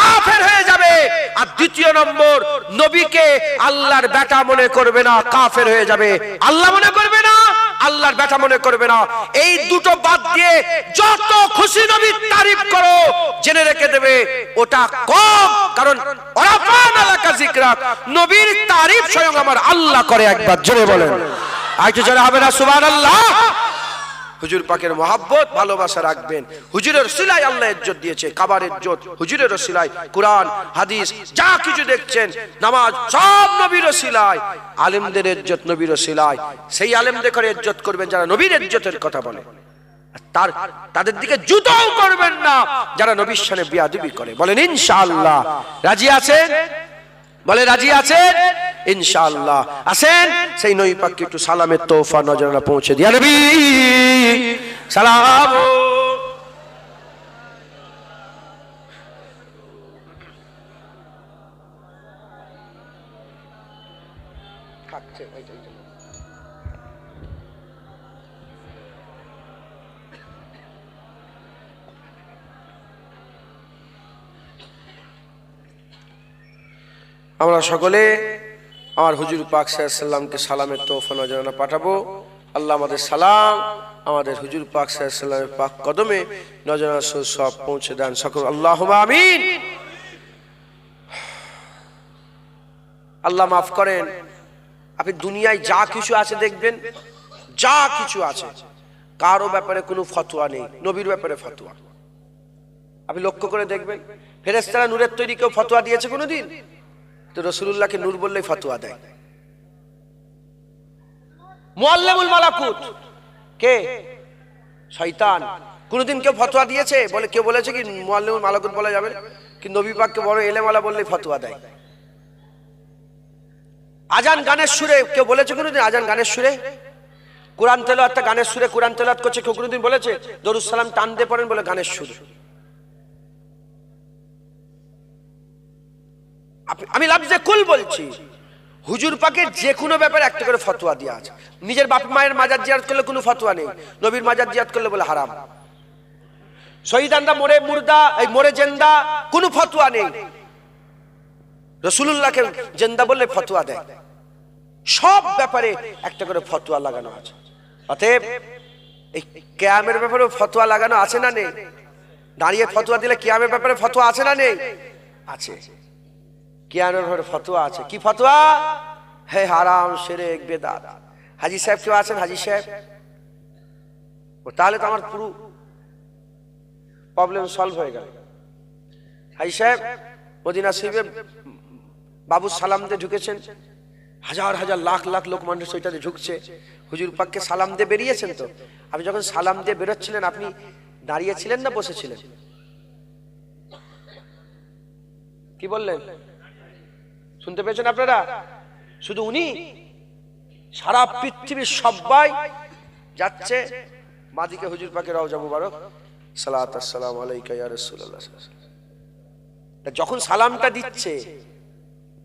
কাফের হয়ে যাবে। আর দ্বিতীয় নম্বর, নবীকে আল্লাহর বেটা মনে করবে না, কাফের হয়ে যাবে। আল্লাহ মনে করবে না, আল্লাহর বেটা মনে করবে না। এই দুটো বাদ দিয়ে যত খুশি নবীর তারিফ করো, জেনে রেখে দেবে ওটা কম। কারণ ওরাফানা লাকা যিকরাক, নবীর তারিফ স্বয়ং আমার আল্লাহ করে। একবার জোরে বলেন, আর একটু জোরে হবে না সুবহানাল্লাহ। হুজুর পাকের মহব্বত ভালোবাসা রাখবেন। হুজুরের ওসিলায় আল্লাহ ইজ্জত দিয়েছে, কাবার ইজ্জত হুজুরের ওসিলায়, কুরআন হাদিস যা কিছু দেখছেন, নামাজ সব নবীর ওসিলায়। আলেমদের ইজ্জত নবীর ওসিলায়। সেই আলেমদের করে ইজ্জত করবেন যারা নবীর ইজ্জতের কথা বলে। তাদের দিকে জুতাও করবেন না যারা নবীর শানে বিয়াদবি করে। বলেন ইনশাআল্লাহ। রাজি আছেন? বলে রাজি আছেন? ইনশাআল্লাহ। আসেন সেই নবী পাককে একটু সালামের তোহফা নজরানা পৌঁছে দিয়া নবী সালাম। আমরা সকলে আমার হুজুর পাক সাল্লাল্লাহু আলাইহি ওয়াসাল্লামকে সালামের তোহফা নজরানা পাঠাবো। আল্লাহ আমাদের সালাম আমাদের হুজুর পাক সাল্লাল্লাহু আলাইহি ওয়াসাল্লামের পাক কদমে নজরানা সব পৌঁছে দেন সকল। আল্লাহুম্মা আমিন। আল্লাহ মাফ করেন। আপনি দুনিয়ায় যা কিছু আছে দেখবেন, যা কিছু আছে, কারো ব্যাপারে কোনো ফতোয়া নেই, নবীর ব্যাপারে ফতোয়া। আপনি লক্ষ্য করে দেখবেন, ফেরেশতারা নূরের তৈরি কেউ ফতোয়া দিয়েছে কোনোদিন? তো রাসূলুল্লাহকে নূর বললেই ফতোয়া দেয়। মুআল্লিমুল মালাকুত কে? শয়তান। কোনদিন কেউ ফতোয়া দিয়েছে? বলে কেউ বলেছে কি মুআল্লিমুল মালাকুত বলা যাবে? কি নবী পাককে বড় এলেমওয়ালা বললেই ফতোয়া দেয়। আজান গানের সুরে কেউ বলেছে কোনদিন? আজান গানের সুরে? কোরআন তেলাওয়াতটা গানের সুরে কোরআন তেলাওয়াত করছে কেউ কোনদিন বলেছে? দরুদ সালাম টান দিয়ে পড়েন বলে গানের সুর। আমি লফজে কুল বলছি, হুজুর পাকের যে কোনো ব্যাপারে একটা করে ফতোয়া দেওয়া আছে। নিজের বাপ মায়ের মাজার জিয়ারত করলে কোনো ফতোয়া নেই, নবীর মাজার জিয়ারত করলে বলে হারাম। শহীদানরা মরে মুর্দা, এই মরে জিন্দা, কোনো ফতোয়া নেই। রাসূলুল্লাহকে জিন্দা বললে ফতোয়া দেয়। সব ব্যাপারে একটা করে ফতোয়া লাগানো আছে। অতএব এই কিয়ামের ব্যাপারে ফতোয়া লাগানো আছে না নেই? দাঁড়িয়ে ফতোয়া দিলে কিয়ামের ব্যাপারে ফতোয়া আছে না নেই? আছে। কিয়ামের ব্যাপারে ফতোয়া আছে। কি ফতোয়া? হে হারাম, শিরক, বেদাত। হাজী সাহেব কেউ আছেন? হাজী সাহেব? ও তাহলে তো আমার পুরো প্রবলেম সলভ হয়ে গেল। হাজী সাহেব মদিনা শরীফে বাবু সালাম দিয়ে ঢুকেছেন, হাজার হাজার লাখ লাখ লোক মানুষ ওইটাতে ঢুকছে, হুজুর পাককে সালাম দিয়ে বেরিয়েছেন। তো আপনি যখন সালাম দিয়ে বেরোচ্ছিলেন আপনি দাঁড়িয়েছিলেন না বসেছিলেন? কি বললেন? শুনতে পেয়েছেন আপনারা? শুধু উনি? সারা পৃথিবীর সবাই যাচ্ছে বাদিকে হুজুর পাকের রওজা মুবারক, সালাত আসসালামু আলাইকা ইয়া রাসূলুল্লাহ। যখন সালামটা দিচ্ছে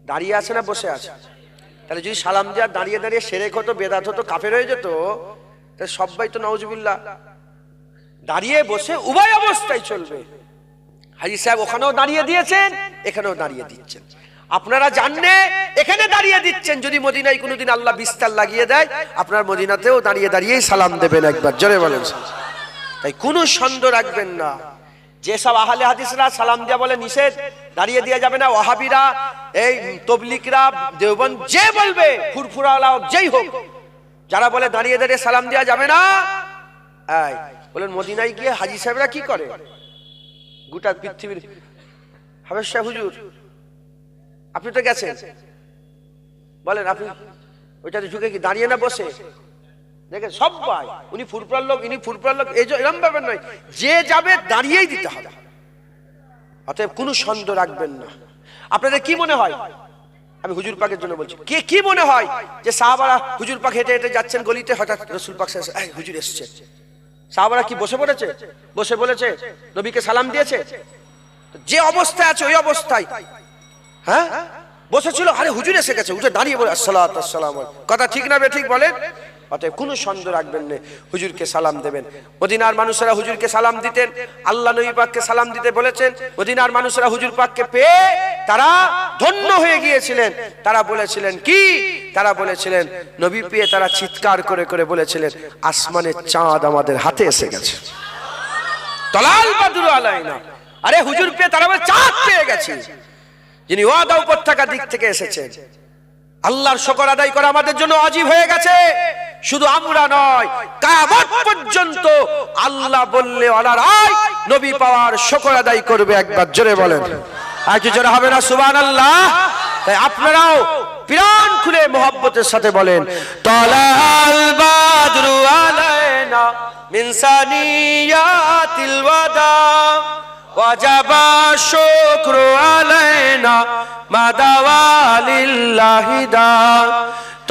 দাঁড়িয়ে আছে না বসে আছে? তাহলে যদি সালাম দেওয়া দাঁড়িয়ে দাঁড়িয়ে শিরক হতো, বেদাত হতো, কাফের হয়ে যেত, তাহলে সবাই তো নাউজুবিল্লাহ। দাঁড়িয়ে বসে উভয় অবস্থায় চলবে। হাজী সাহেব ওখানেও দাঁড়িয়ে দিয়েছেন, এখানেও দাঁড়িয়ে দিচ্ছেন। আপনারা জাননে এখানে দাঁড়িয়ে দিচ্ছেন, যদি মদিনায় কোনোদিন আল্লাহ বিস্তার লাগিয়ে দেয় আপনার মদিনাতেও দাঁড়িয়ে দাঁড়িয়েই সালাম দেবেন। একবার জোরে বলেন। তাই কোনো সন্দেহ রাখবেন না, যেসব আহলে হাদিসরা সালাম দেওয়া বলে নিষেধ, দাঁড়িয়ে দেওয়া যাবে না, ওয়াহাবিরা, এই তবলিগরা, দেওবন্দ, যে বলবে, ফুরফুরাওয়ালা যেই হোক, যারা বলে দাঁড়িয়ে দাঁড়িয়ে সালাম দেওয়া যাবে না, এই বলেন মদিনায় গিয়ে হাজী সাহেবরা কি করে? গোটা পৃথিবীর হাবেশ শাহ হুজুর, আপনি তো গেছেন, বলেন আপনি ওইটাতে ঝুঁকে কি দাঁড়িয়ে না বসে? দেখেন সবাই, উনি ফুরফুরার লোক, ইনি ফুরফুরার লোক, এই যে এরকম ব্যাপার নয়, যে যাবে দাঁড়িয়েই দিতে হবে। অতএব কোনো সন্দেহ রাখবেন না। আপনাদের কি মনে হয়, আমি হুজুর পাকের জন্য বলছি, কে কি মনে হয় যে সাহাবারা হুজুর পাক হেঁটে হেঁটে যাচ্ছেন গলিতে, হঠাৎ রাসূল পাক হুজুর এসছে, সাহাবারা কি বসে পড়েছে, বসে বলেছে, নবীকে সালাম দিয়েছে? যে অবস্থায় আছে ওই অবস্থায়, হ্যাঁ বসেছিল, আরে হুজুর এসে গেছে, উঠে দাঁড়িয়ে বলে আসসালাতু আসসালামু আলাইকুম। কথা ঠিক না বেঠিক বলেন? অতএব কোনো সন্দেহ রাখবেন না, হুজুরকে সালাম দেবেন। মদিনার মানুষেরা হুজুরকে সালাম দিতেন, আল্লাহ নবী পাককে সালাম দিতে বলেছেন। মদিনার মানুষেরা হুজুর পাককে পেয়ে তারা ধন্য হয়ে গিয়েছিলেন। তারা বলেছিলেন কি? তারা বলেছিলেন, নবী পেয়ে তারা চিৎকার করে করে বলেছিলেন, আসমানের চাঁদ আমাদের হাতে এসে গেছে, তলাল বাদরু আলাইনা। আরে হুজুর পেয়ে তারা বলে চাঁদ পেয়ে গেছে, যিনি ওয়াদা উপত্যকা দিক থেকে এসেছেন। আল্লাহর শুকর আদায় করা আমাদের জন্য ওয়াজিব হয়ে গেছে। শুধু আমরা নয়, কিয়ামত পর্যন্ত আল্লাহ বললে ওয়ালারাই নবী পাওয়ার শুকর আদায় করবে। একবার জোরে বলেন, আর কি জোরে হবে না সুবহানাল্লাহ? তাই আপনারাও প্রাণ খুলে মোহাব্বতের সাথে বলেন, তালাল বাদরু আলাইনা মিন সানিয়াতিল ওয়াদা ওয়াজাবা শুকরু আলাইনা মাদাওয়া লিল্লাহি দা।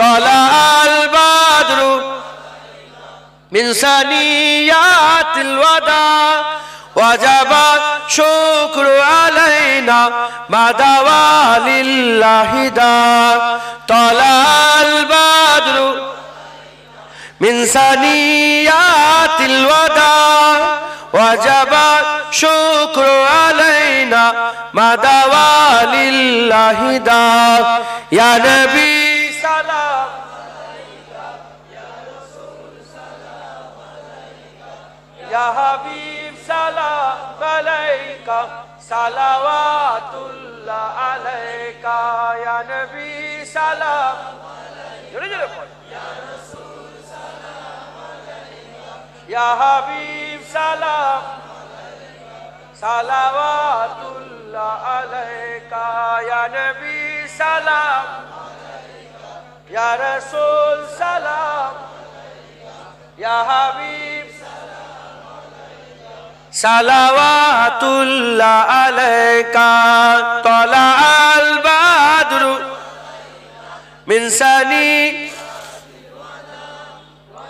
তালাল বাদরু মিন সানিয়াতিল ওয়াদা ওয়াজাবা শুকরু আলাইনা মাদাওয়া লিল্লাহি দা। তালাল বাদরু মিন সানিয়াতিল ওয়াদা ওয়াজাবা শুকরু আলাইনা মাদাওয়া লিল্লাহি দা। ইয়া নবী সালাম আলাইকা, ইয়া রাসূল সালাম আলাইকা, ইয়া হাবিব সালাম আলাইকা, সালাওয়াতুল্লাহ আলাইকা। ইয়া নবী সালাম আলাইকা, জোরে জোরে পড়, ইয়া রাসূল সালাম আলাইকা, ইয়া হাবিব সালাম আলাইকা, সালাওয়াতুল্লাহ আলাইকা। ইয়া নবী সালাম আলাইকা, ইয়া রাসূল সালাম আলাইকা, ইয়া হাবিব সালাওয়াতুল্লাহ আলাইকা। তালাল বাদরু মিন সানি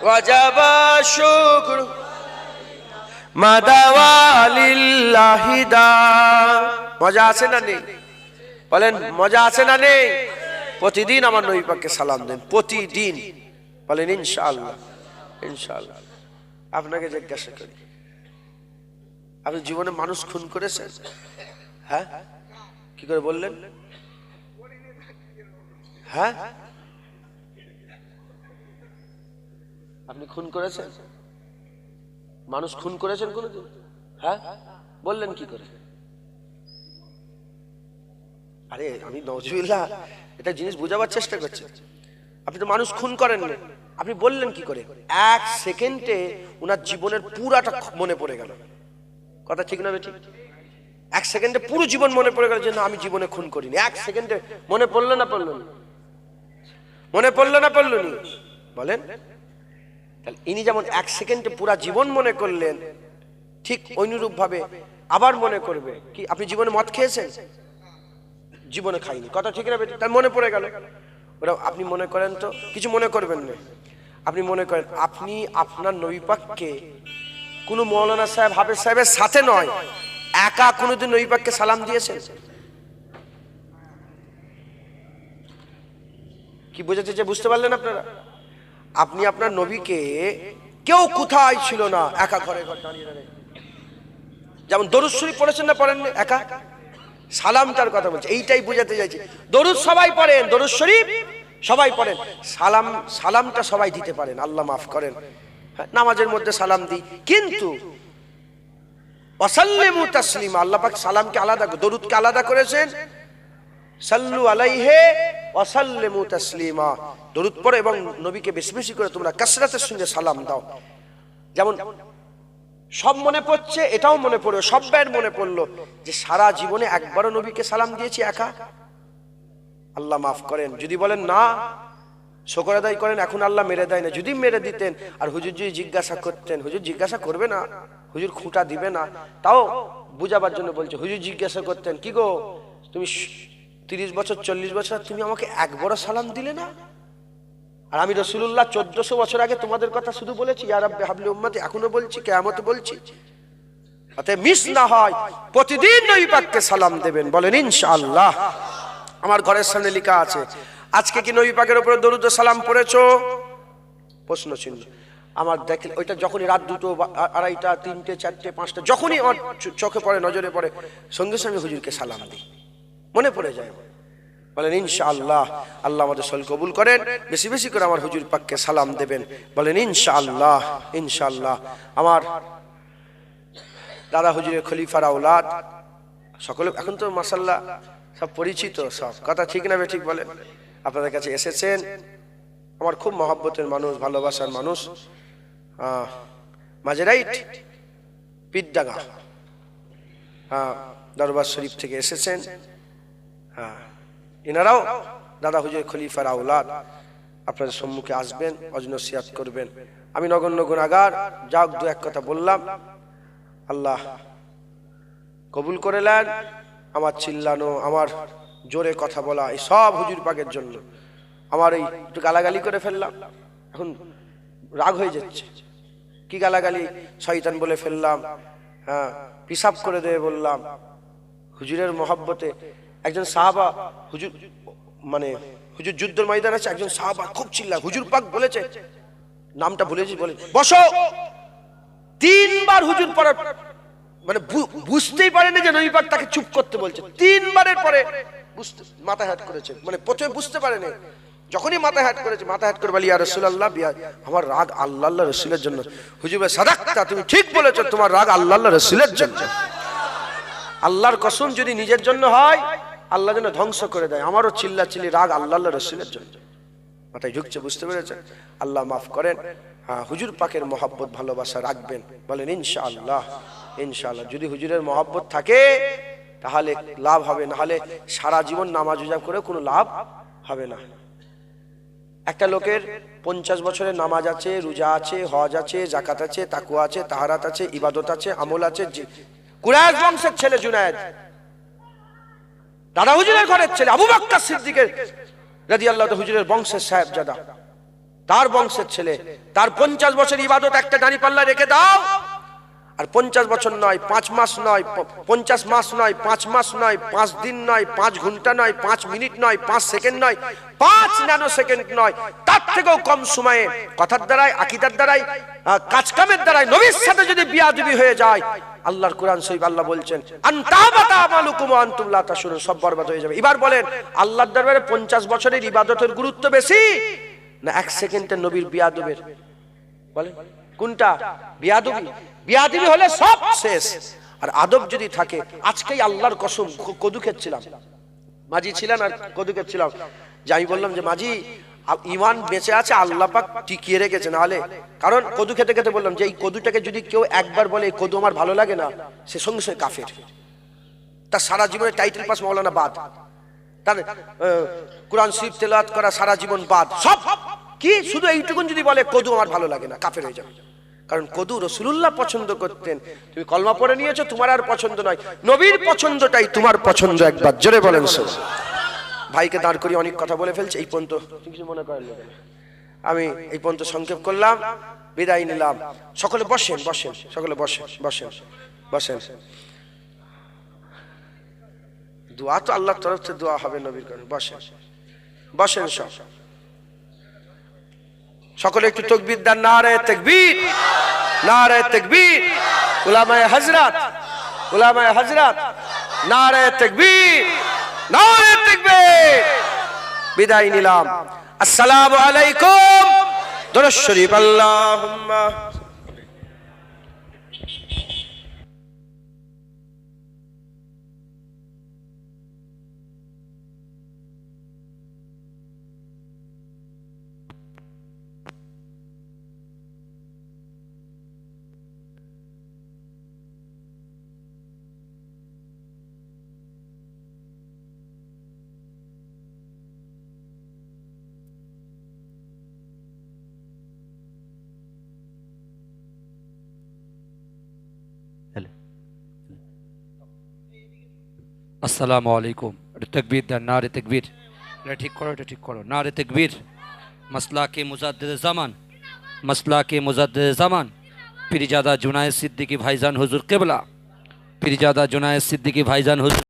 ওয়াজাবা শুকরু মাদাওয়া লিল্লাহি দা। মজা আছে না নেই? বলেন মজা আছে না নেই? প্রতিদিন আমার নবী পাককে সালাম দেন, প্রতিদিন বলেন ইনশাআল্লাহ। ইনশাআল্লাহ। আপনাকে জিজ্ঞাসা করি, আপনি জীবনে মানুষ খুন করেছেন? হ্যাঁ, কি করে বললেন? হ্যাঁ, আপনি খুন করেছেন? মানুষ খুন করেছেন কোনদিন? হ্যাঁ, বললেন কি করে? আরে আমি নওজুবিল্লাহ এটা জিনিস বোঝাবার চেষ্টা করছি। আপনি তো মানুষ খুন করেন না, আপনি বললেন কি করে? এক সেকেন্ডে ওনার জীবনের পুরাটা মনে পড়ে গেল। কথা ঠিক না বেঠিক? এক সেকেন্ডে পুরো জীবন মনে পড়ে গেল যে না আমি জীবনে খুন করিনি। এক সেকেন্ডে মনে পড়লো না পড়লো না? মনে পড়লো না পড়লো নি? বলেন। তাহলে ইনি যেমন এক সেকেন্ডে পুরা জীবন মনে করলেন, ঠিক অনুরূপ ভাবে আবার মনে করবে কি আপনি জীবনে মদ খেয়েছেন? জীবনে খাইনি। কথা ঠিক না বেঠিক? তার মনে পড়ে গেল। ওরা আপনি মনে করেন তো, কিছু মনে করবেন না। আপনি মনে করেন আপনি আপনার নবী পাককে কোন মৌলানা সাহেব, হাফেজ সাহেবের সাথে নয়, একা কোনোদিন নবী পাককে সালাম দিয়েছেন? কি বোঝাতে চাই বুঝতে পারলেন আপনারা? আপনি আপনার নবীকে, কেউ কোথায় ছিল না, একা ঘরে ঘর দাঁড়িয়ে দাঁড়িয়ে, যেমন দরুদ শরীফ পড়েছেন না পড়েন একা, সালামটার কথা বলছে, এইটাই বোঝাতে চাইছি। দরুদ সবাই পড়েন, দরুদ শরীফ সবাই পড়েন, সালামটা সবাই দিতে পারেন, আল্লাহ মাফ করেন। নামাজের মধ্যে সালাম দিই, কিন্তু ওয়াসাল্লিমু তাসলিমা। আল্লাহ পাক সালামকে আলাদা, দরুদকে আলাদা করেছেন। সাল্লু আলাইহি ওয়াসাল্লিমু তাসলিমা, দরুদ পড়ো এবং নবীকে বেশি বেশি করে তোমরা কাসরাতের সঙ্গে সালাম দাও। যেমন সব মনে পড়ছে, এটাও মনে পড়লো, সব্বার মনে পড়লো যে সারা জীবনে একবারও নবীকে সালাম দিয়েছি একা। আল্লাহ মাফ করেন। যদি বলেন না, শুকর আদায় করেন, এখন আল্লাহ মেরে দেয় না। যদি মেরে দিতেন আর হুজুর যদি জিজ্ঞাসা করতেন, হুজুর জিজ্ঞাসা করবে না, হুজুর খুঁটা দিবে না, তাও বুঝাবার জন্য বলছে। হুজুর জিজ্ঞাসা করতেন, কি গো তুমি 30 বছর 40 বছর তুমি আমাকে একবারও সালাম দিলে না? আর আমি রাসূলুল্লাহ 1400 বছর আগে তোমাদের কথা শুধু বলেছি, ইয়া রাব্বি হাবলি উম্মতি, এখনো বলছি, কিয়ামতে বলছি। অতএব মিস না হয়, প্রতিদিন নবী পাককে সালাম দেবেন। বলেন ইনশাআল্লাহ। আমার ঘরের সামনে লেখা আছে, আজকে কি নবী পাকের উপরে দরুদ ও সালাম পড়েছো? প্রশ্ন চিহ্ন। আমার দেখলে ওইটা যখনই রাত 2টো, 2:30, 3টে, 4টে, 5টা যখনই আমার চোখে পড়ে, নজরে পড়ে, সঙ্গে সঙ্গে হুজুরকে সালাম দিই, মনে পড়ে যায়। বলেন ইনশাআল্লাহ। আল্লাহ আমাদের সল কবুল করেন। বেশি বেশি করে আমার হুজুর পাককে সালাম দেবেন। বলেন ইনশাআল্লাহ। ইনশাআল্লাহ। আমার দাদা হুজুরের খলিফার আওলাদ সকলে এখন তো মাশাআল্লাহ সব পরিচিত, সব কথা ঠিক না ঠিক বলেন? আপনাদের কাছে এসেছেন, আমার খুব মহব্বতের মানুষ, ভালোবাসার মানুষ, মাঝেরাইট পিডডাঙ্গা দরবার শরীফ থেকে এসেছেন। এনারাও দাদা হুজুরের খলিফার আওলাদ। আপনাদের সম্মুখে আসবেন, অজনসিয়াত করবেন। আমি নগণ্য গুনাহগার, যাক দু এক কথা বললাম, আল্লাহ কবুল করে নেন। আমার চিল্লানো, আমার জোরে কথা বলা, এই সব হুজুর পাকের জন্য। আমার এই একটু গালাগালি করে ফেললাম, এখন রাগ হয়ে যাচ্ছে। কি গালাগালি? শয়তান বলে ফেললাম, পিসাব করে দেবে বললাম। হুজুরের মহব্বতে একজন সাহাবা, হুজুর মানে হুজুর যুদ্ধের ময়দান আছে, একজন সাহাবা খুব চিল্লা, হুজুর পাক বলেছে, নামটা ভুলেছি, বলে বসো। 3 বার হুজুর পড়ার মানে বুঝতেই পারেনি যে নবী পাক তাকে চুপ করতে বলছে। 3 বারের পরে বুঝতে মাথা হ্যাট করেছে, মানে প্রথমে বুঝতে পারেনি, যখনই মাথা হ্যাট করেছে, মাথা হ্যাট করে বলি, ইয়া রাসূলুল্লাহ, আমার রাগ আল্লাহ আল্লাহ রাসূলের জন্য। হুজুর বলে, সাদাক্তা, তুমি ঠিক বলেছো, তোমার রাগ আল্লাহ আল্লাহ রাসূলের জন্য। আল্লাহর কসম, যদি নিজের জন্য হয় আল্লাহ যেন ধ্বংস করে দেয়। আমারও চিল্লা চিল্লি রাগ আল্লাহ আল্লাহ রাসূলের জন্য। মাথায় ঢুকছে, বুঝতে পেরেছেন? আল্লাহ মাফ করেন। হুজুর পাকের মহব্বত ভালোবাসা রাখবেন। বলেন ইনশাআল্লাহ। ইনশাআল্লাহ। যদি হুজুরের মহব্বত থাকে তাহলে লাভ হবে, না হলে সারা জীবন নামাজ রোজা করে কোনো লাভ হবে না। একটা লোকের 50 বছরের নামাজ আছে, রোজা আছে, হজ আছে, যাকাত আছে, তাকওয়া আছে, তাহারাত আছে, ইবাদত আছে, আমল আছে। কুরাইশ বংশের ছেলে জুনায়েদ, দাদা হুজুরের ঘরের ছেলে আবু বকর সিদ্দিকের রাদিয়াল্লাহু তাআলা হুজুরের বংশের সাহেবজাদা, তার বংশের ছেলে। তার 50 বছর ইবাদত একটা দাঁড়ি পাল্লা রেখে দাও, আর 50 বছর নয়, 5 মাস নয়, 50 মাস নয়, 5 মাস নয়, 5 দিন নয়, 5 ঘন্টা নয়, 5 মিনিট নয়, 5 সেকেন্ড নয়, 5 ন্যানো সেকেন্ড নয়, তার থেকেও কম সময়ে কথার দ্বারাই, আকীদার দ্বারাই, কাজকামের দ্বারাই নবীর সাথে যদি বিয়াদবি হয়ে যায়, আল্লাহর কোরআন শরীফ আল্লাহ বলছেন, আনতাবাতা আমালুকুম ওয়া আনতুম লা তাশউরুন, সব বরবাদ হয়ে যাবে। এবার বলেন, আল্লাহর দরবারে 50 বছরের ইবাদতের গুরুত্ব বেশি না 1 সেকেন্ডের নবীর বিয়াদবের? বলেন কোনটা? বিয়াদবি। বিয়াদবি হলে সব শেষ। আর আদব যদি থাকে, আজকেই আল্লাহর কসম কদু খেচ্ছিলাম, মাঝি ছিলেন আর কদু খেচ্ছিলাম, যে আমি বললাম যে মাঝি ঈমান বেঁচে আছে, আল্লাহ পাক টিকিয়ে রেখেছে, নাহলে, কারণ কদু খেতে খেতে বললাম যে এই কদুটাকে যদি কেউ একবার বলে এই কদু আমার ভালো লাগে না, সে সঙ্গে সঙ্গে কাফের। তার সারা জীবনের টাইটেল পাস মাওলানা বাদ, তার কোরআন শরীফ তেলাওয়াত করা সারা জীবন বাদ, সব কি শুধু এইটুকুন যদি বলে কদু আমার ভালো লাগে না, কাফের হয়ে যাবে। কারণ কদু রাসূলুল্লাহ পছন্দ করতেন। তুমি কলমা পড়ে নিয়েছো, তোমার আর পছন্দ নয়, নবীর পছন্দটাই তোমার পছন্দ। একবার জোরে বলেন। ভাইকে দাঁড় করিয়ে অনেক কথা বলে ফেলছে, এই পর্যন্ত কিছু মনে করেন, আমি এই পর্যন্ত সংক্ষেপ করলাম, বিদায় নিলাম। সকলে বসেন, বসেন, সকলে বসেন, বসেন, বসেন। দোয়া তো আল্লাহর তরফ থেকে দোয়া হবে নবীর কারণে। বসেন, বসেন সব। সকলে একটু তাকবীর দেন, নারে তাকবীর, নারে তাকবীর। উলামায়ে হযরত, উলামায়ে হযরত, নারে তাকবীর, নারে তাকবীর। বিদায় নিলাম। আসসালামু আলাইকুম। দরুদ শরীফ। আল্লাহুম্মা আসসালামু আলাইকুম। এটা তাকবীর দেন, নারে তাকবীর। এটা ঠিক করো, এটা ঠিক করো, নারে তাকবীর। মাসলাকে মুজাদ্দিদ জামান, মাসলাকে মুজাদ্দিদ জামান পীরজাদা জুনায়েদ সিদ্দিকী ভাইজান হুজুর কিবলা, পীরজাদা জুনায়েদ সিদ্দিকী ভাইজান হুজুর